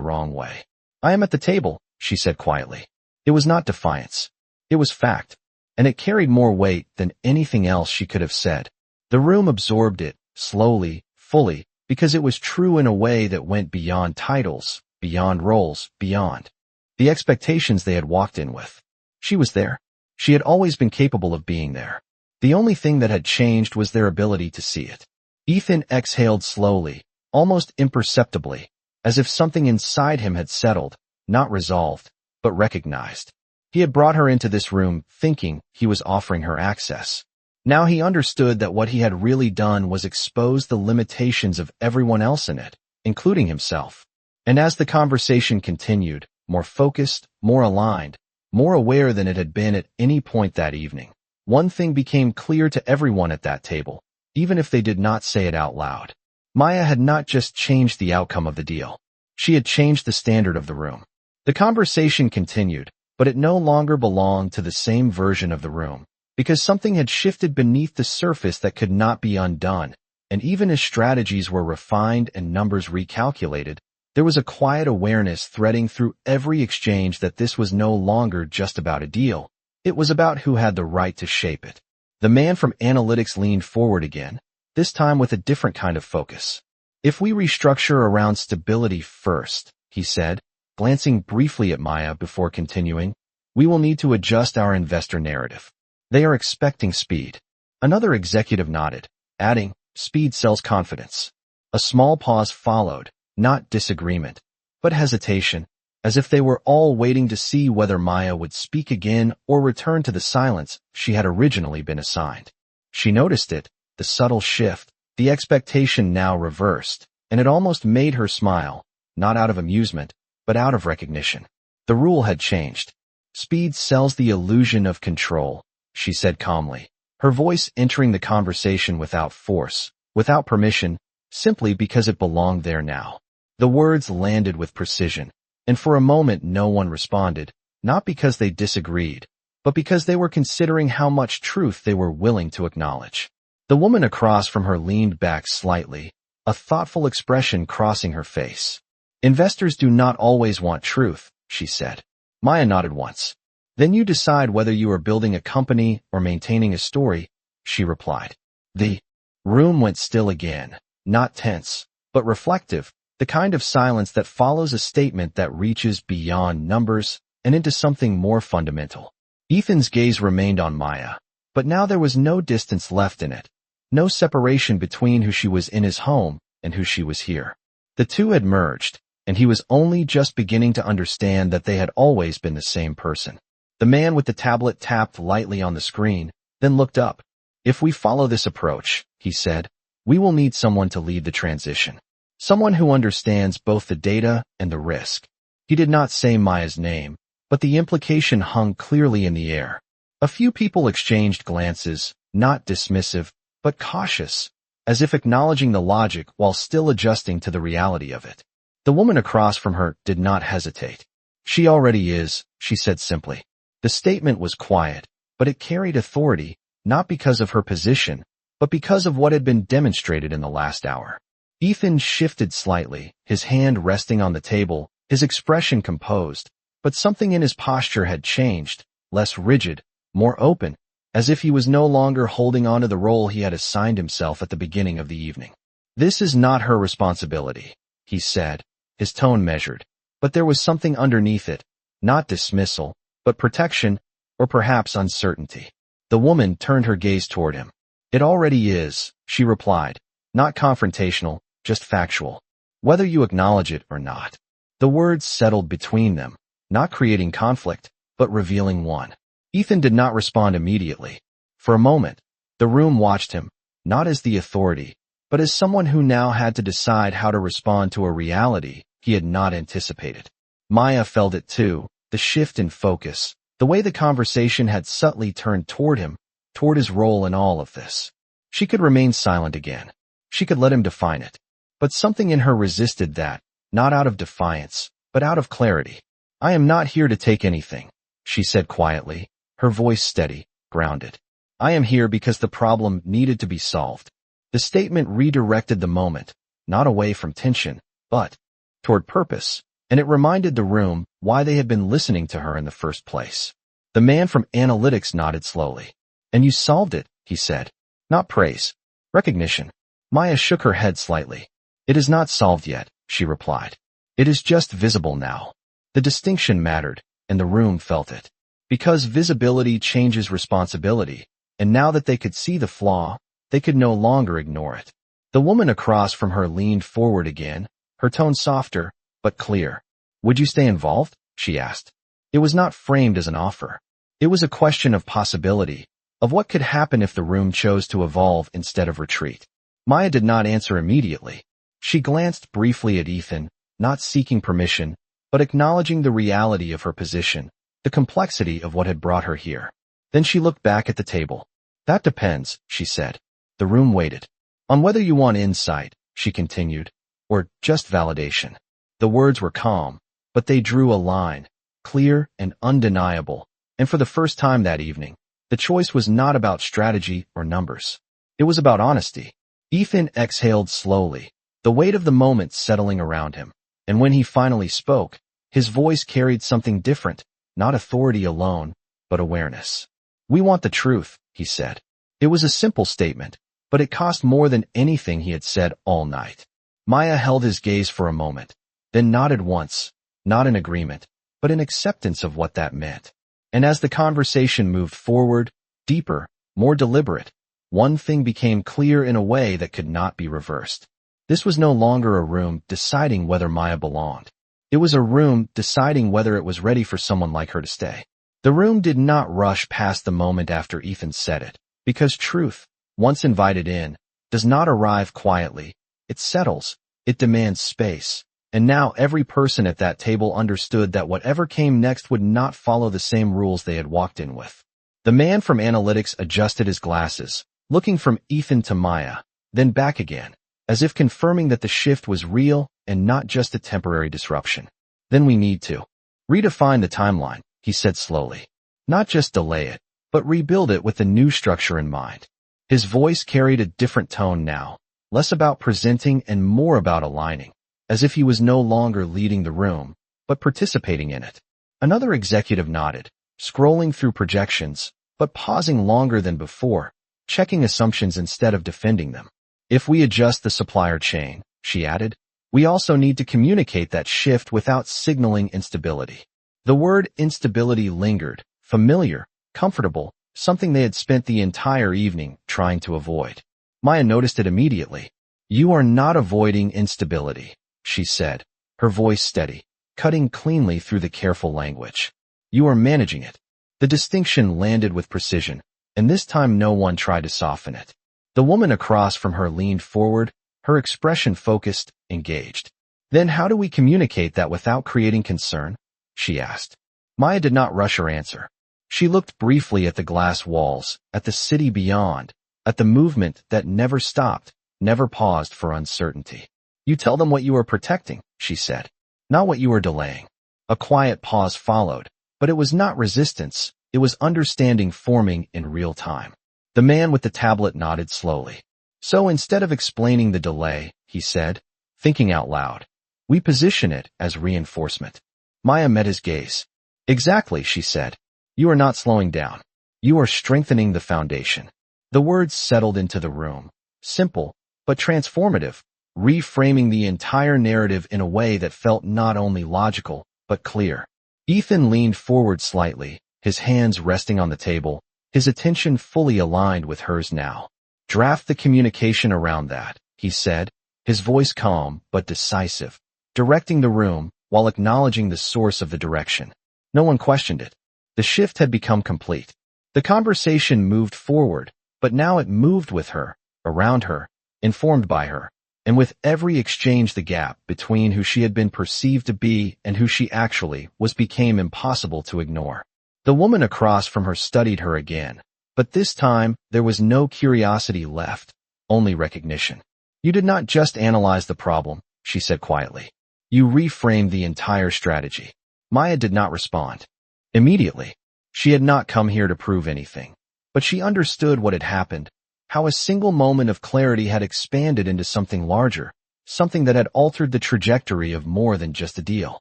wrong way. "I am at the table," she said quietly. It was not defiance. It was fact, and it carried more weight than anything else she could have said. The room absorbed it, slowly, fully, because it was true in a way that went beyond titles, beyond roles, beyond the expectations they had walked in with. She was there. She had always been capable of being there. The only thing that had changed was their ability to see it. Ethan exhaled slowly, almost imperceptibly, as if something inside him had settled, not resolved, but recognized. He had brought her into this room thinking he was offering her access. Now he understood that what he had really done was expose the limitations of everyone else in it, including himself. And as the conversation continued, more focused, more aligned, more aware than it had been at any point that evening, one thing became clear to everyone at that table, even if they did not say it out loud. Maya had not just changed the outcome of the deal. She had changed the standard of the room. The conversation continued, but it no longer belonged to the same version of the room, because something had shifted beneath the surface that could not be undone, and even as strategies were refined and numbers recalculated, there was a quiet awareness threading through every exchange that this was no longer just about a deal. It was about who had the right to shape it. The man from analytics leaned forward again, this time with a different kind of focus. "If we restructure around stability first," he said, glancing briefly at Maya before continuing, "we will need to adjust our investor narrative. They are expecting speed." Another executive nodded, adding, "Speed sells confidence." A small pause followed, not disagreement, but hesitation, as if they were all waiting to see whether Maya would speak again or return to the silence she had originally been assigned. She noticed it, the subtle shift, the expectation now reversed, and it almost made her smile, not out of amusement, but out of recognition. The rule had changed. "Speed sells the illusion of control," she said calmly, her voice entering the conversation without force, without permission, simply because it belonged there now. The words landed with precision, and for a moment no one responded, not because they disagreed, but because they were considering how much truth they were willing to acknowledge. The woman across from her leaned back slightly, a thoughtful expression crossing her face. "Investors do not always want truth," she said. Maya nodded once. "Then you decide whether you are building a company or maintaining a story," she replied. The room went still again, not tense, but reflective, the kind of silence that follows a statement that reaches beyond numbers and into something more fundamental. Ethan's gaze remained on Maya, but now there was no distance left in it, no separation between who she was in his home and who she was here. The two had merged, and he was only just beginning to understand that they had always been the same person. The man with the tablet tapped lightly on the screen, then looked up. "If we follow this approach," he said, "we will need someone to lead the transition. Someone who understands both the data and the risk." He did not say Maya's name, but the implication hung clearly in the air. A few people exchanged glances, not dismissive, but cautious, as if acknowledging the logic while still adjusting to the reality of it. The woman across from her did not hesitate. "She already is," she said simply. The statement was quiet, but it carried authority, not because of her position, but because of what had been demonstrated in the last hour. Ethan shifted slightly, his hand resting on the table, his expression composed, but something in his posture had changed, less rigid, more open, as if he was no longer holding on to the role he had assigned himself at the beginning of the evening. "This is not her responsibility," he said, his tone measured, but there was something underneath it, not dismissal, but protection, or perhaps uncertainty. The woman turned her gaze toward him. "It already is," she replied, not confrontational, just factual. "Whether you acknowledge it or not." The words settled between them, not creating conflict, but revealing one. Ethan did not respond immediately. For a moment, the room watched him, not as the authority, but as someone who now had to decide how to respond to a reality he had not anticipated. Maya felt it too, the shift in focus, the way the conversation had subtly turned toward him, toward his role in all of this. She could remain silent again. She could let him define it. But something in her resisted that, not out of defiance, but out of clarity. "I am not here to take anything," she said quietly, her voice steady, grounded. "I am here because the problem needed to be solved." The statement redirected the moment, not away from tension, but toward purpose, and it reminded the room why they had been listening to her in the first place. The man from analytics nodded slowly. "And you solved it," he said. "Not praise. Recognition." Maya shook her head slightly. "It is not solved yet," she replied. "It is just visible now." The distinction mattered, and the room felt it. Because visibility changes responsibility, and now that they could see the flaw, they could no longer ignore it. The woman across from her leaned forward again, her tone softer, but clear. "Would you stay involved?" she asked. It was not framed as an offer. It was a question of possibility, of what could happen if the room chose to evolve instead of retreat. Maya did not answer immediately. She glanced briefly at Ethan, not seeking permission, but acknowledging the reality of her position, the complexity of what had brought her here. Then she looked back at the table. "That depends," she said. The room waited. "On whether you want insight," she continued, "or just validation." The words were calm, but they drew a line, clear and undeniable, and for the first time that evening, the choice was not about strategy or numbers. It was about honesty. Ethan exhaled slowly, the weight of the moment settling around him, and when he finally spoke, his voice carried something different, not authority alone, but awareness. "We want the truth," he said. It was a simple statement, but it cost more than anything he had said all night. Maya held his gaze for a moment, then nodded once, not in agreement, but in acceptance of what that meant. And as the conversation moved forward, deeper, more deliberate, one thing became clear in a way that could not be reversed. This was no longer a room deciding whether Maya belonged. It was a room deciding whether it was ready for someone like her to stay. The room did not rush past the moment after Ethan said it, because truth, once invited in, does not arrive quietly. It settles, it demands space, and now every person at that table understood that whatever came next would not follow the same rules they had walked in with. The man from analytics adjusted his glasses, looking from Ethan to Maya, then back again, as if confirming that the shift was real and not just a temporary disruption. "Then we need to redefine the timeline," he said slowly. "Not just delay it, but rebuild it with a new structure in mind." His voice carried a different tone now, less about presenting and more about aligning, as if he was no longer leading the room, but participating in it. Another executive nodded, scrolling through projections, but pausing longer than before, checking assumptions instead of defending them. "If we adjust the supplier chain," she added, "we also need to communicate that shift without signaling instability." The word instability lingered, familiar, comfortable, something they had spent the entire evening trying to avoid. Maya noticed it immediately. "You are not avoiding instability," she said, her voice steady, cutting cleanly through the careful language. "You are managing it." The distinction landed with precision, and this time no one tried to soften it. The woman across from her leaned forward, her expression focused, engaged. "Then how do we communicate that without creating concern?" she asked. Maya did not rush her answer. She looked briefly at the glass walls, at the city beyond, at the movement that never stopped, never paused for uncertainty. "You tell them what you are protecting," she said, "not what you are delaying." A quiet pause followed, but it was not resistance, it was understanding forming in real time. The man with the tablet nodded slowly. "So instead of explaining the delay," he said, thinking out loud, "we position it as reinforcement." Maya met his gaze. "Exactly," she said. "You are not slowing down. You are strengthening the foundation." The words settled into the room, simple, but transformative, reframing the entire narrative in a way that felt not only logical, but clear. Ethan leaned forward slightly, his hands resting on the table, his attention fully aligned with hers now. "Draft the communication around that," he said, his voice calm but decisive, directing the room while acknowledging the source of the direction. No one questioned it. The shift had become complete. The conversation moved forward, but now it moved with her, around her, informed by her, and with every exchange the gap between who she had been perceived to be and who she actually was became impossible to ignore. The woman across from her studied her again, but this time there was no curiosity left, only recognition. You did not just analyze the problem, she said quietly. You reframed the entire strategy. Maya did not respond. Immediately, she had not come here to prove anything, but she understood what had happened, how a single moment of clarity had expanded into something larger, something that had altered the trajectory of more than just a deal.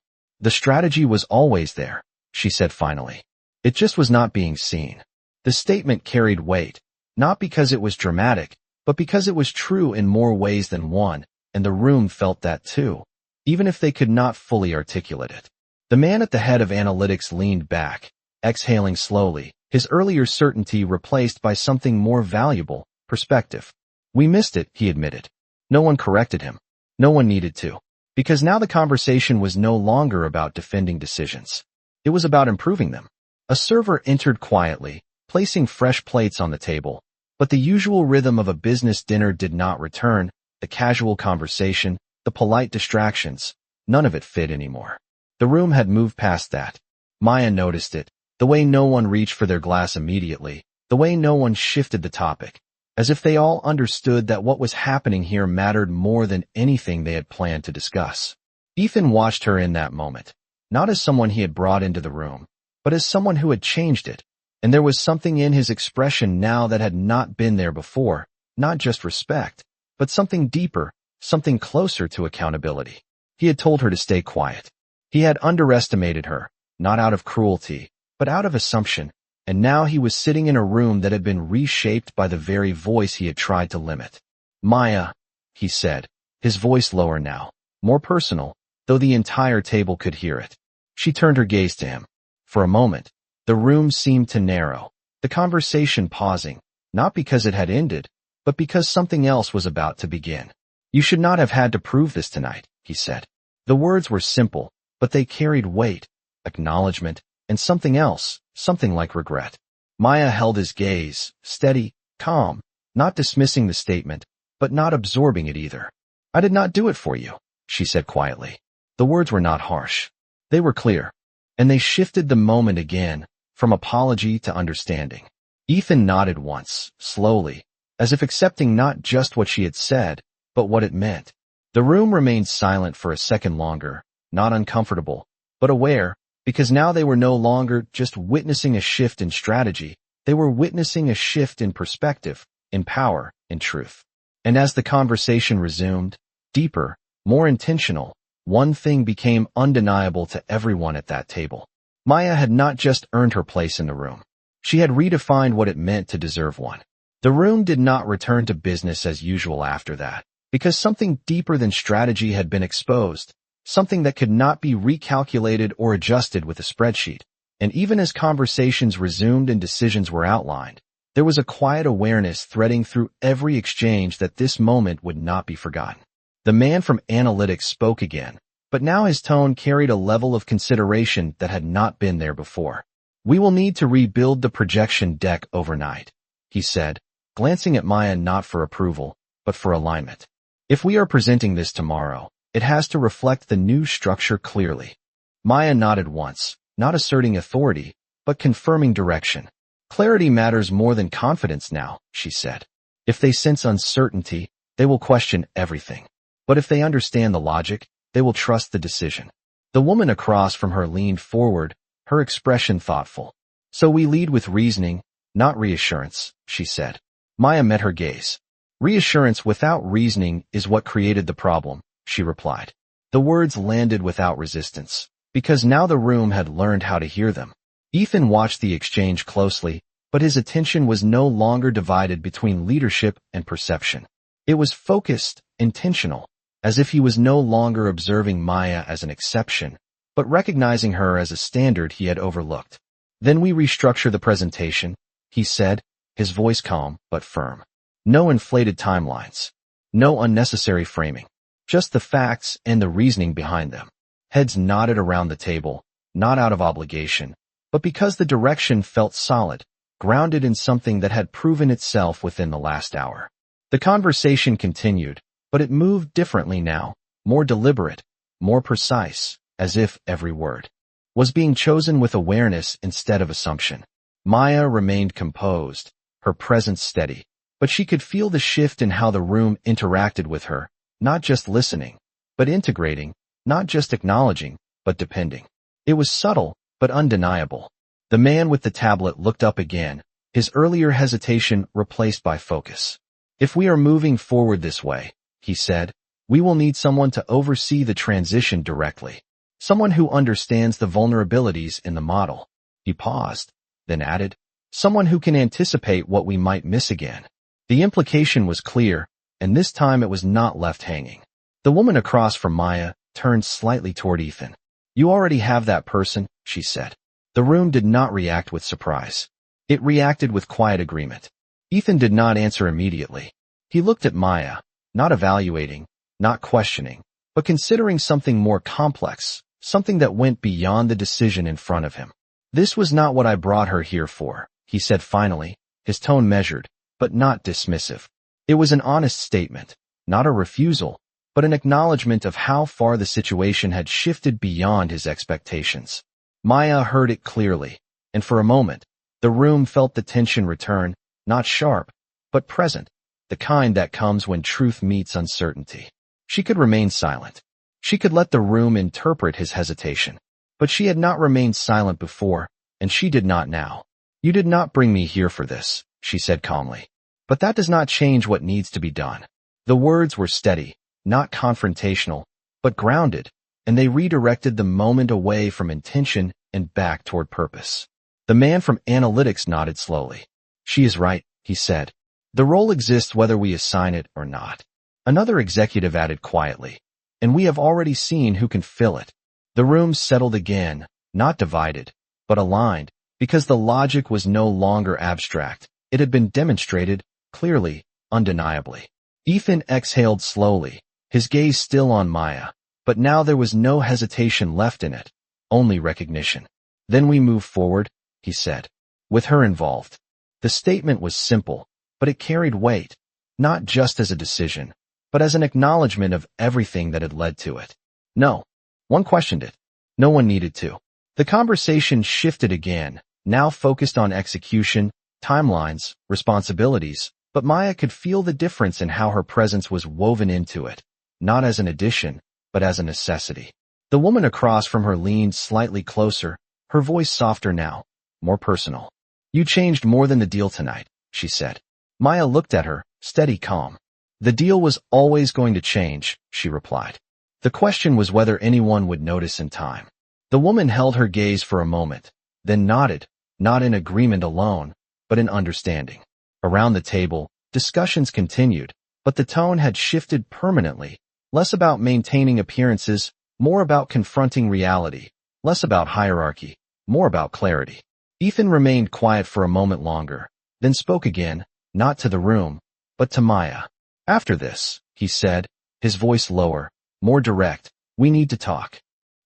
The strategy was always there, she said finally. It just was not being seen. The statement carried weight, not because it was dramatic, but because it was true in more ways than one, and the room felt that too, even if they could not fully articulate it. The man at the head of analytics leaned back, exhaling slowly, his earlier certainty replaced by something more valuable, perspective. We missed it, he admitted. No one corrected him. No one needed to. Because now the conversation was no longer about defending decisions. It was about improving them. A server entered quietly, placing fresh plates on the table, but the usual rhythm of a business dinner did not return, the casual conversation, the polite distractions, none of it fit anymore. The room had moved past that. Maya noticed it, the way no one reached for their glass immediately, the way no one shifted the topic, as if they all understood that what was happening here mattered more than anything they had planned to discuss. Ethan watched her in that moment, not as someone he had brought into the room, but as someone who had changed it, and there was something in his expression now that had not been there before, not just respect, but something deeper, something closer to accountability. He had told her to stay quiet. He had underestimated her, not out of cruelty, but out of assumption, and now he was sitting in a room that had been reshaped by the very voice he had tried to limit. Maya, he said, his voice lower now, more personal, though the entire table could hear it. She turned her gaze to him. For a moment, the room seemed to narrow, the conversation pausing, not because it had ended, but because something else was about to begin. You should not have had to prove this tonight, he said. The words were simple, but they carried weight, acknowledgement, and something else, something like regret. Maya held his gaze, steady, calm, not dismissing the statement, but not absorbing it either. I did not do it for you, she said quietly. The words were not harsh. They were clear, and they shifted the moment again, from apology to understanding. Ethan nodded once, slowly, as if accepting not just what she had said, but what it meant. The room remained silent for a second longer, not uncomfortable, but aware, because now they were no longer just witnessing a shift in strategy, they were witnessing a shift in perspective, in power, in truth. And as the conversation resumed, deeper, more intentional, one thing became undeniable to everyone at that table. Maya had not just earned her place in the room. She had redefined what it meant to deserve one. The room did not return to business as usual after that, because something deeper than strategy had been exposed, something that could not be recalculated or adjusted with a spreadsheet. And even as conversations resumed and decisions were outlined, there was a quiet awareness threading through every exchange that this moment would not be forgotten. The man from analytics spoke again, but now his tone carried a level of consideration that had not been there before. We will need to rebuild the projection deck overnight, he said, glancing at Maya not for approval, but for alignment. If we are presenting this tomorrow, it has to reflect the new structure clearly. Maya nodded once, not asserting authority, but confirming direction. Clarity matters more than confidence now, she said. If they sense uncertainty, they will question everything. But if they understand the logic, they will trust the decision. The woman across from her leaned forward, her expression thoughtful. So we lead with reasoning, not reassurance, she said. Maya met her gaze. Reassurance without reasoning is what created the problem, she replied. The words landed without resistance, because now the room had learned how to hear them. Ethan watched the exchange closely, but his attention was no longer divided between leadership and perception. It was focused, intentional, as if he was no longer observing Maya as an exception, but recognizing her as a standard he had overlooked. Then we restructure the presentation, he said, his voice calm but firm. No inflated timelines. No unnecessary framing. Just the facts and the reasoning behind them. Heads nodded around the table, not out of obligation, but because the direction felt solid, grounded in something that had proven itself within the last hour. The conversation continued, but it moved differently now, more deliberate, more precise, as if every word was being chosen with awareness instead of assumption. Maya remained composed, her presence steady, but she could feel the shift in how the room interacted with her, not just listening, but integrating, not just acknowledging, but depending. It was subtle, but undeniable. The man with the tablet looked up again, his earlier hesitation replaced by focus. If we are moving forward this way, he said, we will need someone to oversee the transition directly. Someone who understands the vulnerabilities in the model. He paused, then added, someone who can anticipate what we might miss again. The implication was clear, and this time it was not left hanging. The woman across from Maya turned slightly toward Ethan. You already have that person, she said. The room did not react with surprise. It reacted with quiet agreement. Ethan did not answer immediately. He looked at Maya, not evaluating, not questioning, but considering something more complex, something that went beyond the decision in front of him. This was not what I brought her here for, he said finally, his tone measured, but not dismissive. It was an honest statement, not a refusal, but an acknowledgement of how far the situation had shifted beyond his expectations. Maya heard it clearly, and for a moment, the room felt the tension return, not sharp, but present, the kind that comes when truth meets uncertainty. She could remain silent. She could let the room interpret his hesitation. But she had not remained silent before, and she did not now. You did not bring me here for this, she said calmly. But that does not change what needs to be done. The words were steady, not confrontational, but grounded, and they redirected the moment away from intention and back toward purpose. The man from analytics nodded slowly. She is right, he said. The role exists whether we assign it or not. Another executive added quietly, and we have already seen who can fill it. The room settled again, not divided, but aligned, because the logic was no longer abstract. It had been demonstrated, clearly, undeniably. Ethan exhaled slowly, his gaze still on Maya, but now there was no hesitation left in it, only recognition. Then we move forward, he said, with her involved. The statement was simple, but it carried weight, not just as a decision, but as an acknowledgement of everything that had led to it. No one questioned it. No one needed to. The conversation shifted again, now focused on execution, timelines, responsibilities, but Maya could feel the difference in how her presence was woven into it, not as an addition, but as a necessity. The woman across from her leaned slightly closer, her voice softer now, more personal. You changed more than the deal tonight, she said. Maya looked at her, steady calm. The deal was always going to change, she replied. The question was whether anyone would notice in time. The woman held her gaze for a moment, then nodded, not in agreement alone, but in understanding. Around the table, discussions continued, but the tone had shifted permanently, less about maintaining appearances, more about confronting reality, less about hierarchy, more about clarity. Ethan remained quiet for a moment longer, then spoke again, not to the room, but to Maya. After this, he said, his voice lower, more direct, we need to talk.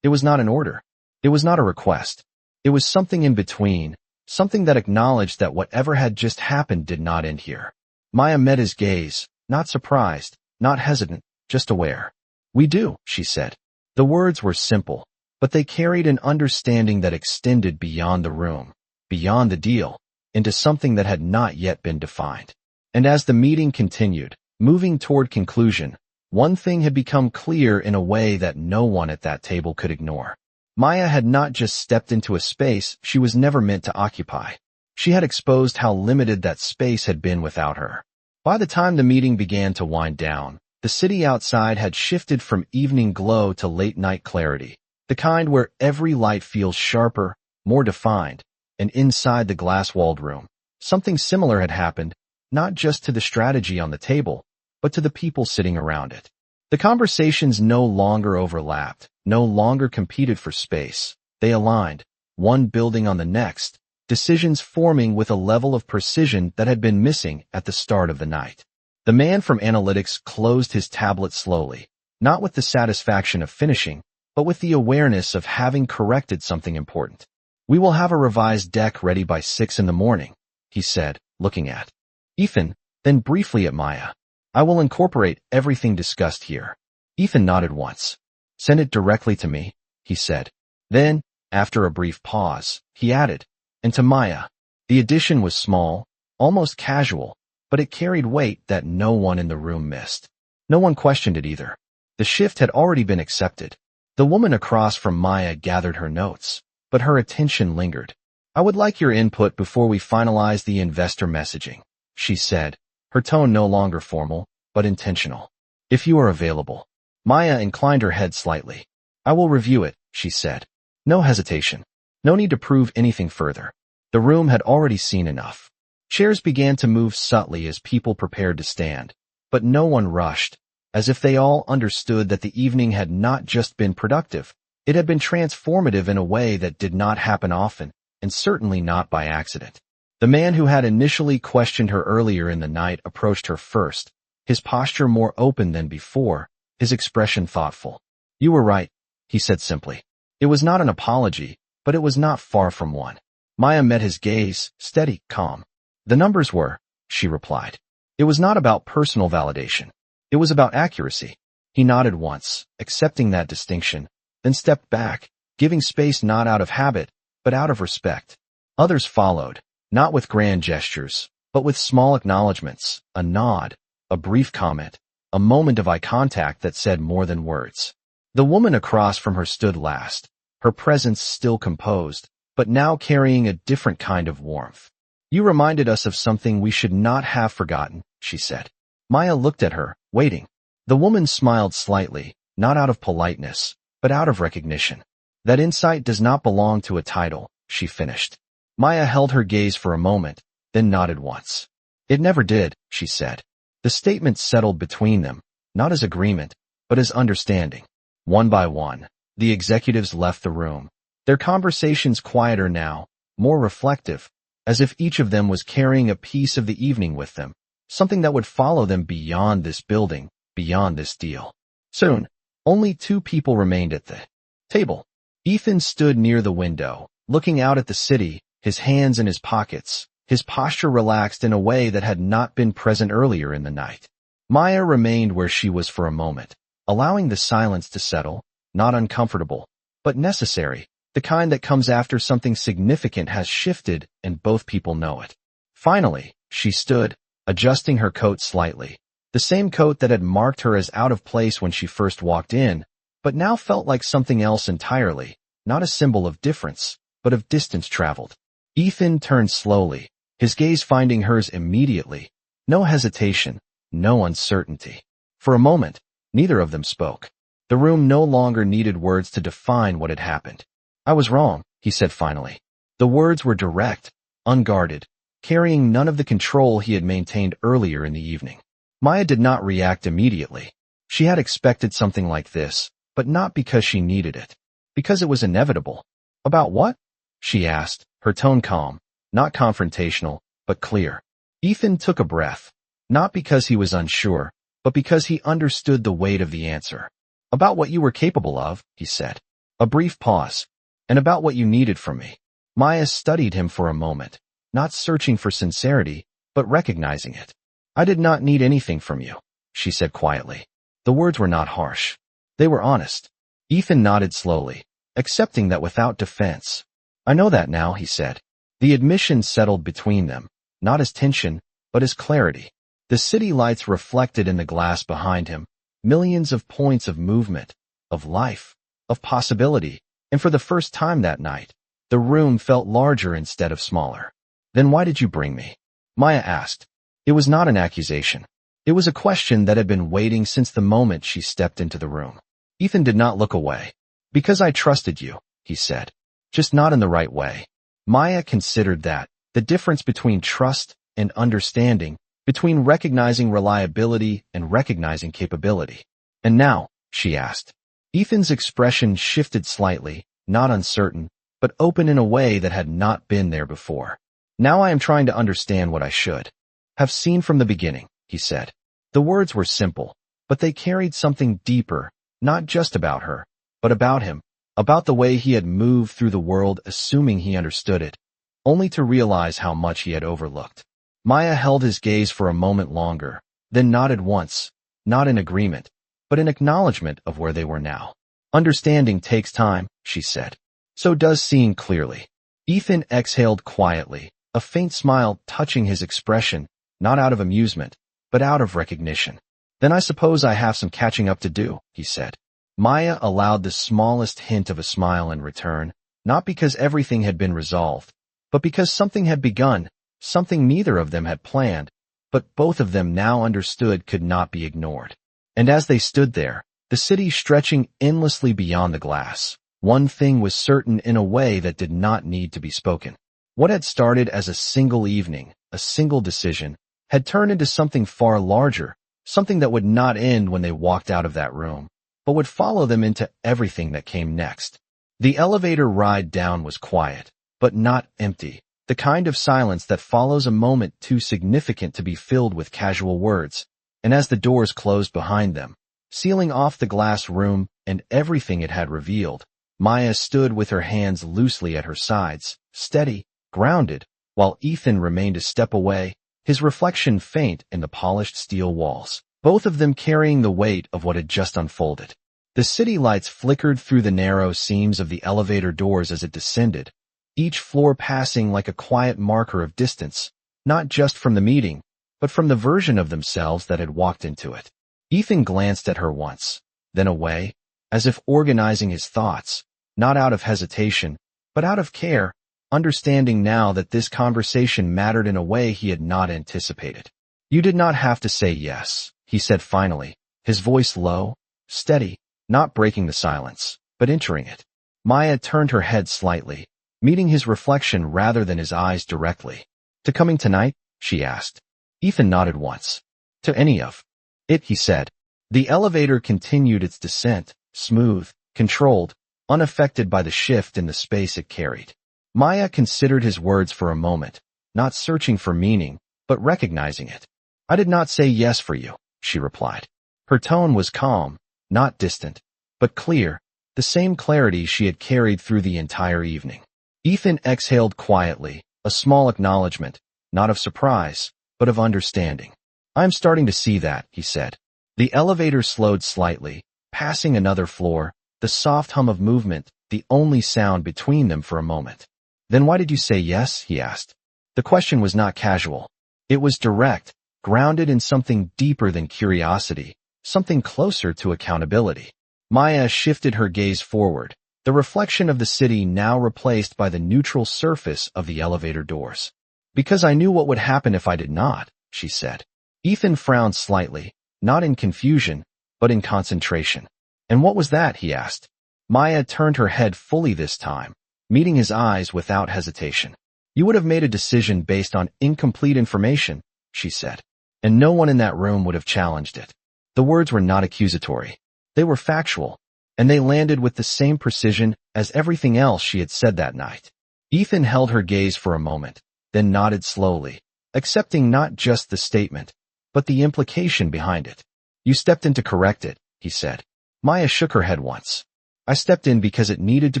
It was not an order. It was not a request. It was something in between, something that acknowledged that whatever had just happened did not end here. Maya met his gaze, not surprised, not hesitant, just aware. We do, she said. The words were simple, but they carried an understanding that extended beyond the room, beyond the deal, into something that had not yet been defined. And as the meeting continued, moving toward conclusion, one thing had become clear in a way that no one at that table could ignore. Maya had not just stepped into a space she was never meant to occupy. She had exposed how limited that space had been without her. By the time the meeting began to wind down, the city outside had shifted from evening glow to late-night clarity, the kind where every light feels sharper, more defined, and inside the glass-walled room, something similar had happened, not just to the strategy on the table, but to the people sitting around it. The conversations no longer overlapped, no longer competed for space. They aligned, one building on the next, decisions forming with a level of precision that had been missing at the start of the night. The man from analytics closed his tablet slowly, not with the satisfaction of finishing, but with the awareness of having corrected something important. "We will have a revised deck ready by 6 in the morning," he said, looking at Ethan, then briefly at Maya. "I will incorporate everything discussed here." Ethan nodded once. "Send it directly to me," he said. Then, after a brief pause, he added, "And to Maya." The addition was small, almost casual, but it carried weight that no one in the room missed. No one questioned it either. The shift had already been accepted. The woman across from Maya gathered her notes, but her attention lingered. "I would like your input before we finalize the investor messaging," she said, her tone no longer formal, but intentional. "If you are available." Maya inclined her head slightly. "I will review it," she said. No hesitation. No need to prove anything further. The room had already seen enough. Chairs began to move subtly as people prepared to stand, but no one rushed, as if they all understood that the evening had not just been productive, it had been transformative in a way that did not happen often, and certainly not by accident. The man who had initially questioned her earlier in the night approached her first, his posture more open than before, his expression thoughtful. "You were right," he said simply. It was not an apology, but it was not far from one. Maya met his gaze, steady, calm. "The numbers were," she replied. It was not about personal validation. It was about accuracy. He nodded once, accepting that distinction, then stepped back, giving space not out of habit, but out of respect. Others followed, not with grand gestures, but with small acknowledgments, a nod, a brief comment, a moment of eye contact that said more than words. The woman across from her stood last, her presence still composed, but now carrying a different kind of warmth. "You reminded us of something we should not have forgotten," she said. Maya looked at her, waiting. The woman smiled slightly, not out of politeness, but out of recognition. "That insight does not belong to a title," she finished. Maya held her gaze for a moment, then nodded once. "It never did," she said. The statement settled between them, not as agreement, but as understanding. One by one, the executives left the room, their conversations quieter now, more reflective, as if each of them was carrying a piece of the evening with them, something that would follow them beyond this building, beyond this deal. Soon, only two people remained at the table. Ethan stood near the window, looking out at the city, his hands in his pockets, his posture relaxed in a way that had not been present earlier in the night. Maya remained where she was for a moment, allowing the silence to settle, not uncomfortable, but necessary, the kind that comes after something significant has shifted and both people know it. Finally, she stood, adjusting her coat slightly, the same coat that had marked her as out of place when she first walked in, but now felt like something else entirely, not a symbol of difference, but of distance traveled. Ethan turned slowly, his gaze finding hers immediately. No hesitation, no uncertainty. For a moment, neither of them spoke. The room no longer needed words to define what had happened. "I was wrong," he said finally. The words were direct, unguarded, carrying none of the control he had maintained earlier in the evening. Maya did not react immediately. She had expected something like this, but not because she needed it. Because it was inevitable. "About what?" she asked, her tone calm, not confrontational, but clear. Ethan took a breath, not because he was unsure, but because he understood the weight of the answer. "About what you were capable of," he said. A brief pause. "And about what you needed from me." Maya studied him for a moment, not searching for sincerity, but recognizing it. "I did not need anything from you," she said quietly. The words were not harsh. They were honest. Ethan nodded slowly, accepting that without defense. "I know that now," he said. The admission settled between them, not as tension, but as clarity. The city lights reflected in the glass behind him, millions of points of movement, of life, of possibility, and for the first time that night, the room felt larger instead of smaller. "Then why did you bring me?" Maya asked. It was not an accusation. It was a question that had been waiting since the moment she stepped into the room. Ethan did not look away. "Because I trusted you," he said. "Just not in the right way." Maya considered that, the difference between trust and understanding, between recognizing reliability and recognizing capability. "And now?" she asked. Ethan's expression shifted slightly, not uncertain, but open in a way that had not been there before. "Now I am trying to understand what I should have seen from the beginning," he said. The words were simple, but they carried something deeper, not just about her, but about him, about the way he had moved through the world assuming he understood it, only to realize how much he had overlooked. Maya held his gaze for a moment longer, then nodded once, not in agreement, but in acknowledgement of where they were now. Understanding takes time, she said. So does seeing clearly. Ethan exhaled quietly, a faint smile touching his expression, not out of amusement, but out of recognition. Then I suppose I have some catching up to do, he said. Maya allowed the smallest hint of a smile in return, not because everything had been resolved, but because something had begun, something neither of them had planned, but both of them now understood could not be ignored. And as they stood there, the city stretching endlessly beyond the glass, one thing was certain in a way that did not need to be spoken. What had started as a single evening, a single decision, had turned into something far larger, something that would not end when they walked out of that room, but would follow them into everything that came next. The elevator ride down was quiet, but not empty, the kind of silence that follows a moment too significant to be filled with casual words. And as the doors closed behind them, sealing off the glass room and everything it had revealed, Maya stood with her hands loosely at her sides, steady, grounded, while Ethan remained a step away, his reflection faint in the polished steel walls, both of them carrying the weight of what had just unfolded. The city lights flickered through the narrow seams of the elevator doors as it descended, each floor passing like a quiet marker of distance, not just from the meeting, but from the version of themselves that had walked into it. Ethan glanced at her once, then away, as if organizing his thoughts, not out of hesitation, but out of care, understanding now that this conversation mattered in a way he had not anticipated. You did not have to say yes, he said finally, his voice low, steady, not breaking the silence, but entering it. Maya turned her head slightly, meeting his reflection rather than his eyes directly. To coming tonight? She asked. Ethan nodded once. To any of it, he said. The elevator continued its descent, smooth, controlled, unaffected by the shift in the space it carried. Maya considered his words for a moment, not searching for meaning, but recognizing it. I did not say yes for you, she replied. Her tone was calm, not distant, but clear, the same clarity she had carried through the entire evening. Ethan exhaled quietly, a small acknowledgement, not of surprise, but of understanding. I'm starting to see that, he said. The elevator slowed slightly, passing another floor, the soft hum of movement, the only sound between them for a moment. Then why did you say yes? He asked. The question was not casual. It was direct, grounded in something deeper than curiosity, something closer to accountability. Maya shifted her gaze forward, the reflection of the city now replaced by the neutral surface of the elevator doors. Because I knew what would happen if I did not, she said. Ethan frowned slightly, not in confusion, but in concentration. And what was that? He asked. Maya turned her head fully this time, meeting his eyes without hesitation. You would have made a decision based on incomplete information, she said, and no one in that room would have challenged it. The words were not accusatory. They were factual, and they landed with the same precision as everything else she had said that night. Ethan held her gaze for a moment, then nodded slowly, accepting not just the statement, but the implication behind it. You stepped in to correct it, he said. Maya shook her head once. I stepped in because it needed to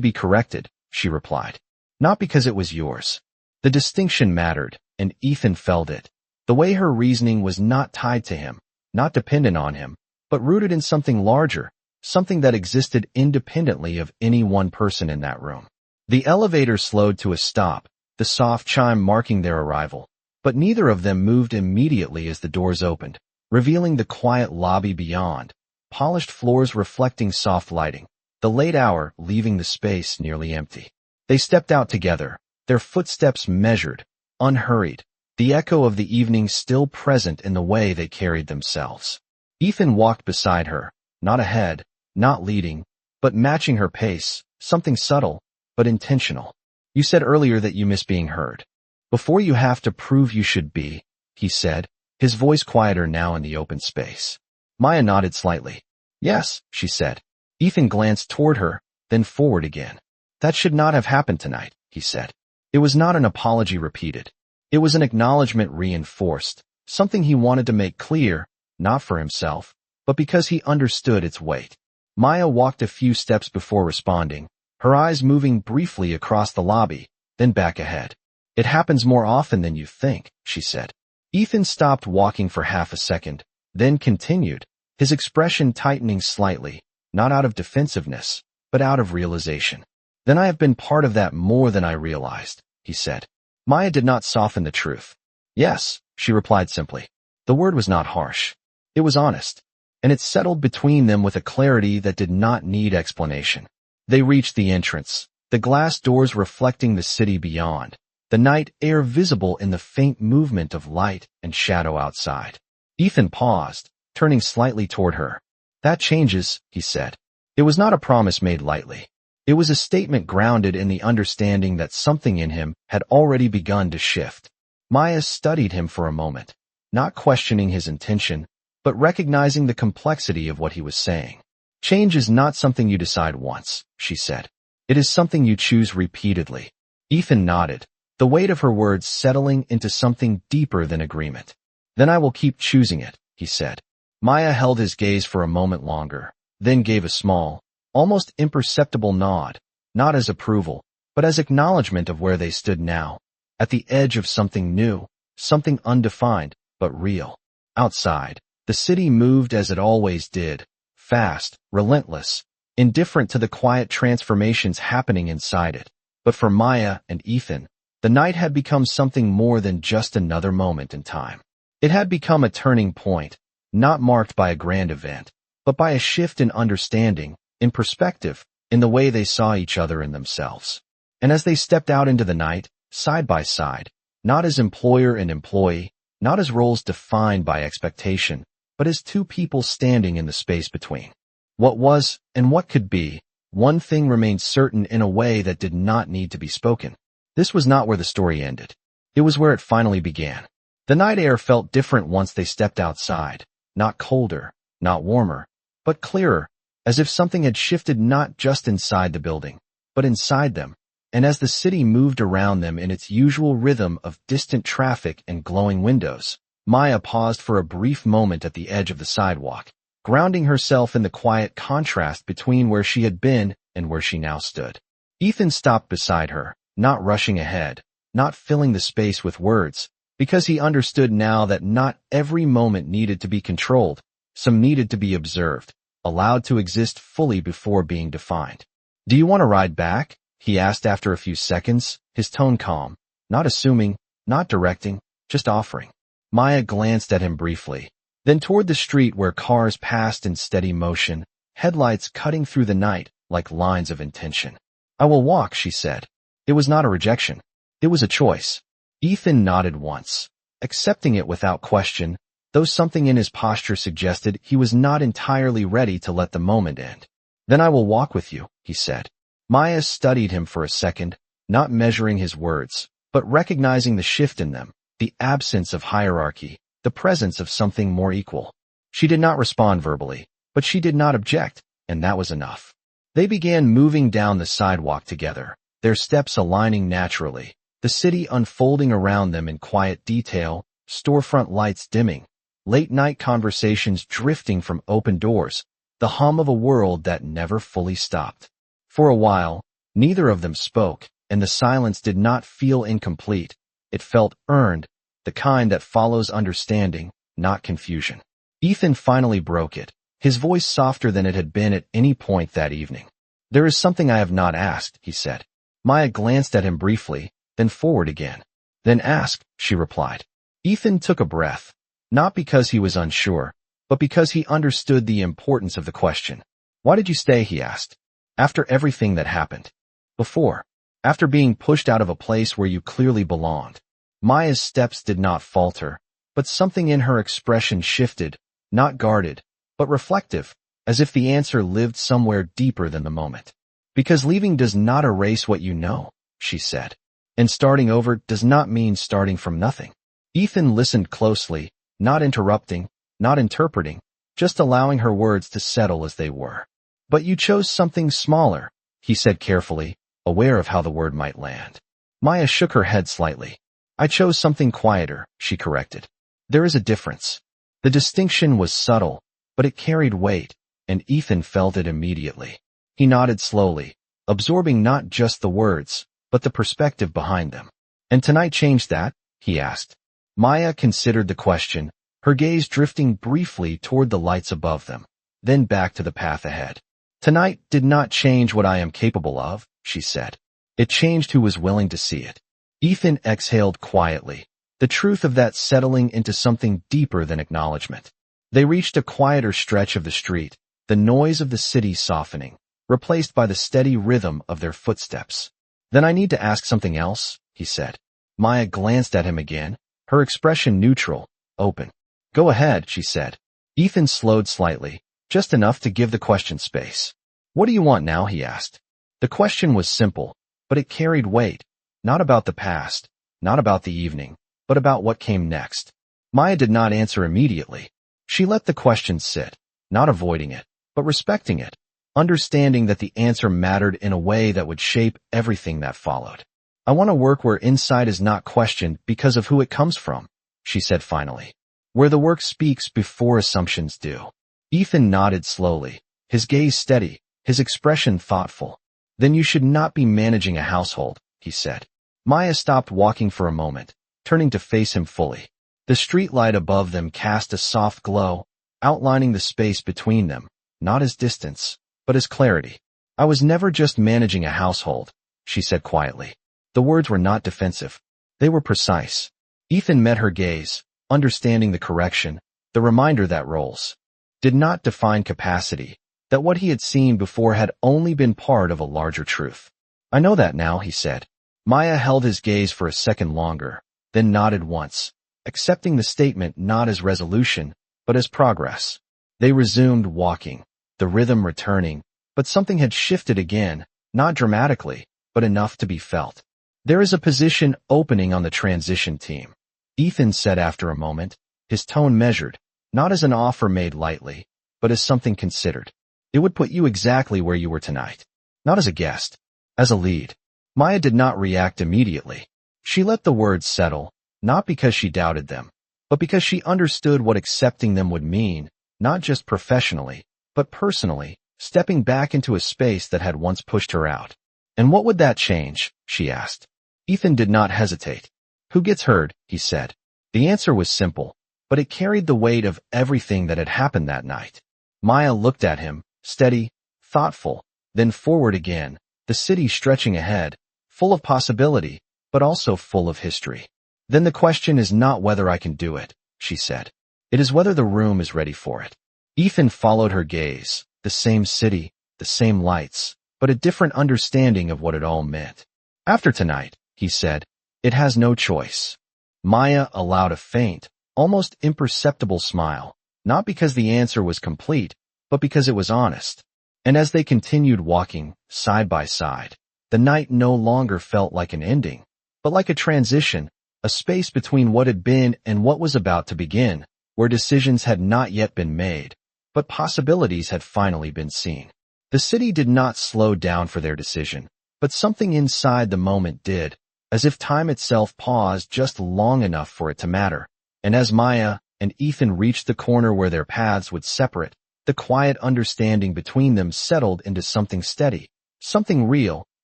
be corrected, she replied. Not because it was yours. The distinction mattered, and Ethan felt it. The way her reasoning was not tied to him, not dependent on him, but rooted in something larger, something that existed independently of any one person in that room. The elevator slowed to a stop, the soft chime marking their arrival, but neither of them moved immediately as the doors opened, revealing the quiet lobby beyond, polished floors reflecting soft lighting, the late hour leaving the space nearly empty. They stepped out together, their footsteps measured, unhurried, the echo of the evening still present in the way they carried themselves. Ethan walked beside her, not ahead, not leading, but matching her pace, something subtle, but intentional. You said earlier that you miss being heard. Before you have to prove you should be, he said, his voice quieter now in the open space. Maya nodded slightly. Yes, she said. Ethan glanced toward her, then forward again. That should not have happened tonight, he said. It was not an apology repeated. It was an acknowledgement reinforced, something he wanted to make clear, not for himself, but because he understood its weight. Maya walked a few steps before responding, her eyes moving briefly across the lobby, then back ahead. It happens more often than you think, she said. Ethan stopped walking for half a second, then continued, his expression tightening slightly, not out of defensiveness, but out of realization. Then I have been part of that more than I realized, he said. Maya did not soften the truth. Yes, she replied simply. The word was not harsh. It was honest, and it settled between them with a clarity that did not need explanation. They reached the entrance, the glass doors reflecting the city beyond, the night air visible in the faint movement of light and shadow outside. Ethan paused, turning slightly toward her. That changes, he said. It was not a promise made lightly. It was a statement grounded in the understanding that something in him had already begun to shift. Maya studied him for a moment, not questioning his intention, but recognizing the complexity of what he was saying. Change is not something you decide once, she said. It is something you choose repeatedly. Ethan nodded, the weight of her words settling into something deeper than agreement. Then I will keep choosing it, he said. Maya held his gaze for a moment longer, then gave a small, almost imperceptible nod, not as approval, but as acknowledgement of where they stood now, at the edge of something new, something undefined, but real. Outside, the city moved as it always did, fast, relentless, indifferent to the quiet transformations happening inside it. But for Maya and Ethan, the night had become something more than just another moment in time. It had become a turning point, not marked by a grand event, but by a shift in understanding, in perspective, in the way they saw each other and themselves. And as they stepped out into the night, side by side, not as employer and employee, not as roles defined by expectation, but as two people standing in the space between what was and what could be, one thing remained certain in a way that did not need to be spoken. This was not where the story ended. It was where it finally began. The night air felt different once they stepped outside, not colder, not warmer, but clearer, as if something had shifted not just inside the building, but inside them. And as the city moved around them in its usual rhythm of distant traffic and glowing windows, Maya paused for a brief moment at the edge of the sidewalk, grounding herself in the quiet contrast between where she had been and where she now stood. Ethan stopped beside her, not rushing ahead, not filling the space with words, because he understood now that not every moment needed to be controlled, some needed to be observed, allowed to exist fully before being defined. Do you want to ride back? He asked after a few seconds, his tone calm, not assuming, not directing, just offering. Maya glanced at him briefly, then toward the street where cars passed in steady motion, headlights cutting through the night like lines of intention. I will walk, she said. It was not a rejection. It was a choice. Ethan nodded once, accepting it without question, though something in his posture suggested he was not entirely ready to let the moment end. Then I will walk with you, he said. Maya studied him for a second, not measuring his words, but recognizing the shift in them, the absence of hierarchy, the presence of something more equal. She did not respond verbally, but she did not object, and that was enough. They began moving down the sidewalk together, their steps aligning naturally, the city unfolding around them in quiet detail, storefront lights dimming, late-night conversations drifting from open doors, the hum of a world that never fully stopped. For a while, neither of them spoke, and the silence did not feel incomplete. It felt earned, the kind that follows understanding, not confusion. Ethan finally broke it, his voice softer than it had been at any point that evening. There is something I have not asked, he said. Maya glanced at him briefly, then forward again. Then ask, she replied. Ethan took a breath, not because he was unsure, but because he understood the importance of the question. Why did you stay, he asked. After everything that happened. Before. After being pushed out of a place where you clearly belonged. Maya's steps did not falter, but something in her expression shifted, not guarded, but reflective, as if the answer lived somewhere deeper than the moment. Because leaving does not erase what you know, she said. And starting over does not mean starting from nothing. Ethan listened closely, not interrupting, not interpreting, just allowing her words to settle as they were. But you chose something smaller, he said carefully, aware of how the word might land. Maya shook her head slightly. I chose something quieter, she corrected. There is a difference. The distinction was subtle, but it carried weight, and Ethan felt it immediately. He nodded slowly, absorbing not just the words, but the perspective behind them. "And tonight changed that?" he asked. Maya considered the question, her gaze drifting briefly toward the lights above them, then back to the path ahead. "Tonight did not change what I am capable of," she said. "It changed who was willing to see it." Ethan exhaled quietly, the truth of that settling into something deeper than acknowledgement. They reached a quieter stretch of the street, the noise of the city softening, replaced by the steady rhythm of their footsteps. "Then I need to ask something else," he said. Maya glanced at him again, her expression neutral, open. "Go ahead," she said. Ethan slowed slightly, just enough to give the question space. "What do you want now?" he asked. The question was simple, but it carried weight, not about the past, not about the evening, but about what came next. Maya did not answer immediately. She let the question sit, not avoiding it, but respecting it, understanding that the answer mattered in a way that would shape everything that followed. "I want to work where insight is not questioned because of who it comes from," she said finally. "Where the work speaks before assumptions do." Ethan nodded slowly, his gaze steady, his expression thoughtful. "Then you should not be managing a household," he said. Maya stopped walking for a moment, turning to face him fully. The streetlight above them cast a soft glow, outlining the space between them, not as distance, but as clarity. "I was never just managing a household," she said quietly. The words were not defensive. They were precise. Ethan met her gaze, understanding the correction, the reminder that roles did not define capacity, that what he had seen before had only been part of a larger truth. "I know that now," he said. Maya held his gaze for a second longer, then nodded once, accepting the statement not as resolution, but as progress. They resumed walking, the rhythm returning, but something had shifted again, not dramatically, but enough to be felt. "There is a position opening on the transition team," Ethan said after a moment, his tone measured, not as an offer made lightly, but as something considered. "It would put you exactly where you were tonight. Not as a guest, as a lead." Maya did not react immediately. She let the words settle, not because she doubted them, but because she understood what accepting them would mean, not just professionally, but personally, stepping back into a space that had once pushed her out. "And what would that change?" she asked. Ethan did not hesitate. "Who gets heard?" he said. The answer was simple, but it carried the weight of everything that had happened that night. Maya looked at him, steady, thoughtful, then forward again, the city stretching ahead, full of possibility, but also full of history. "Then the question is not whether I can do it," she said. "It is whether the room is ready for it." Ethan followed her gaze, the same city, the same lights, but a different understanding of what it all meant. "After tonight," he said, "it has no choice." Maya allowed a faint, almost imperceptible smile, not because the answer was complete, but because it was honest. And as they continued walking, side by side, the night no longer felt like an ending, but like a transition, a space between what had been and what was about to begin, where decisions had not yet been made, but possibilities had finally been seen. The city did not slow down for their decision, but something inside the moment did, as if time itself paused just long enough for it to matter. And as Maya and Ethan reached the corner where their paths would separate, the quiet understanding between them settled into something steady, something real,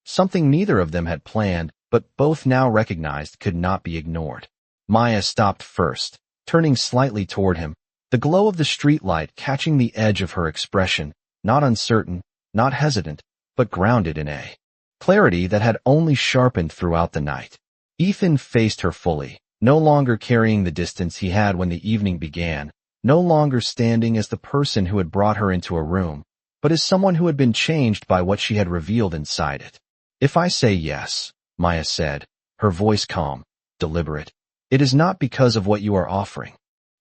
something neither of them had planned, but both now recognized could not be ignored. Maya stopped first, turning slightly toward him, the glow of the streetlight catching the edge of her expression, not uncertain, not hesitant, but grounded in a clarity that had only sharpened throughout the night. Ethan faced her fully, no longer carrying the distance he had when the evening began, no longer standing as the person who had brought her into a room, but as someone who had been changed by what she had revealed inside it. "If I say yes," Maya said, her voice calm, deliberate, "it is not because of what you are offering."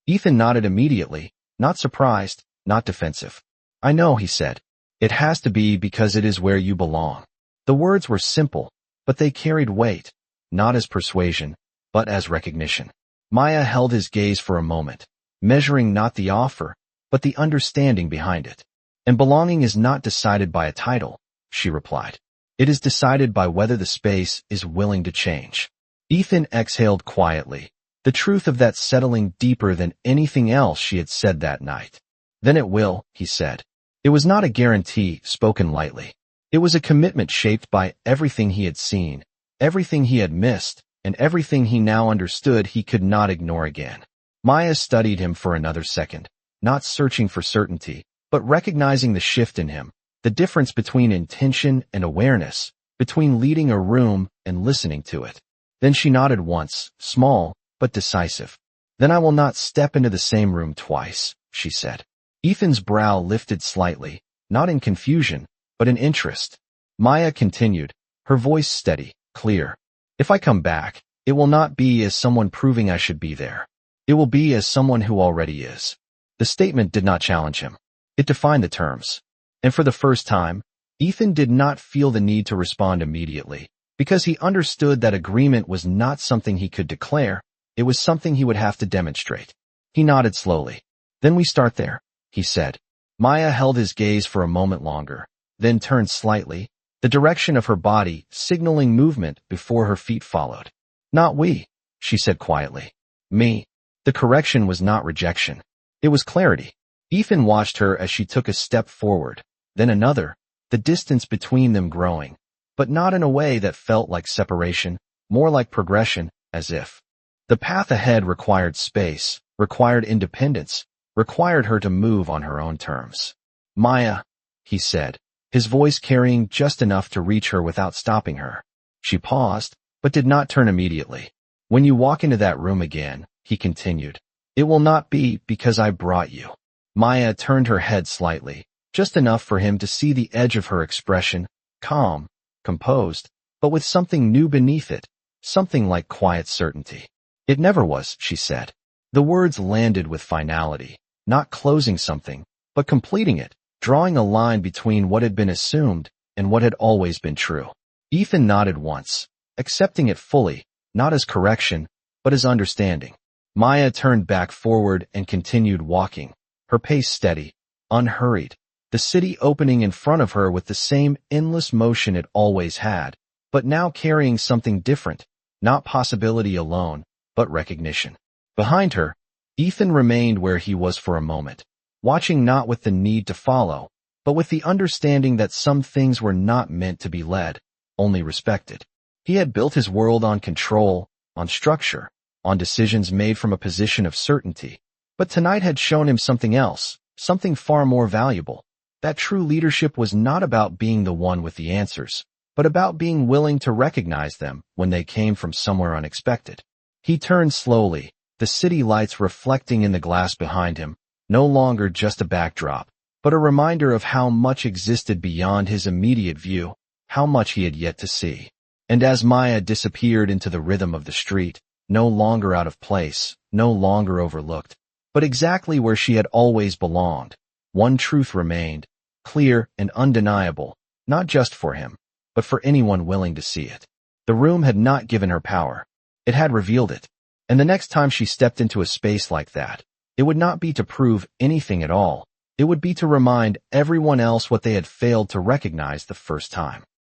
Ethan nodded immediately, not surprised, not defensive. "I know," he said. "It has to be because it is where you belong." The words were simple, but they carried weight, not as persuasion, but as recognition. Maya held his gaze for a moment, measuring not the offer, but the understanding behind it. "And belonging is not decided by a title," she replied. "It is decided by whether the space is willing to change." Ethan exhaled quietly, the truth of that settling deeper than anything else she had said that night. "Then it will," he said. It was not a guarantee spoken lightly. It was a commitment shaped by everything he had seen, everything he had missed, and everything he now understood he could not ignore again. Maya studied him for another second, not searching for certainty, but recognizing the shift in him, the difference between intention and awareness, between leading a room and listening to it. Then she nodded once, small, but decisive. "Then I will not step into the same room twice," she said. Ethan's brow lifted slightly, not in confusion, but in interest. Maya continued, her voice steady, clear. "If I come back, it will not be as someone proving I should be there. It will be as someone who already is." The statement did not challenge him. It defined the terms. And for the first time, Ethan did not feel the need to respond immediately, because he understood that agreement was not something he could declare, it was something he would have to demonstrate. He nodded slowly. "Then we start there," he said. Maya held his gaze for a moment longer, then turned slightly, the direction of her body signaling movement before her feet followed. "Not we," she said quietly. "Me." The correction was not rejection. It was clarity. Ethan watched her as she took a step forward, then another, the distance between them growing, but not in a way that felt like separation, more like progression, as if the path ahead required space, required independence, required her to move on her own terms. "Maya," he said, his voice carrying just enough to reach her without stopping her. She paused, but did not turn immediately. "When you walk into that room again," he continued, "it will not be because I brought you." Maya turned her head slightly, just enough for him to see the edge of her expression, calm, composed, but with something new beneath it, something like quiet certainty. "It never was," she said. The words landed with finality, not closing something, but completing it, drawing a line between what had been assumed and what had always been true. Ethan nodded once, accepting it fully, not as correction, but as understanding. Maya turned back forward and continued walking, her pace steady, unhurried, the city opening in front of her with the same endless motion it always had, but now carrying something different, not possibility alone, but recognition. Behind her, Ethan remained where he was for a moment, watching not with the need to follow, but with the understanding that some things were not meant to be led, only respected. He had built his world on control, on structure, on decisions made from a position of certainty, but tonight had shown him something else, something far more valuable. That true leadership was not about being the one with the answers, but about being willing to recognize them when they came from somewhere unexpected. He turned slowly, the city lights reflecting in the glass behind him, no longer just a backdrop, but a reminder of how much existed beyond his immediate view, how much he had yet to see. And as Maya disappeared into the rhythm of the street, no longer out of place, no longer overlooked, but exactly where she had always belonged, one truth remained, clear and undeniable, not just for him, but for anyone willing to see it. The room had not given her power. It had revealed it. And the next time she stepped into a space like that, it would not be to prove anything at all. It would be to remind everyone else what they had failed to recognize the first time.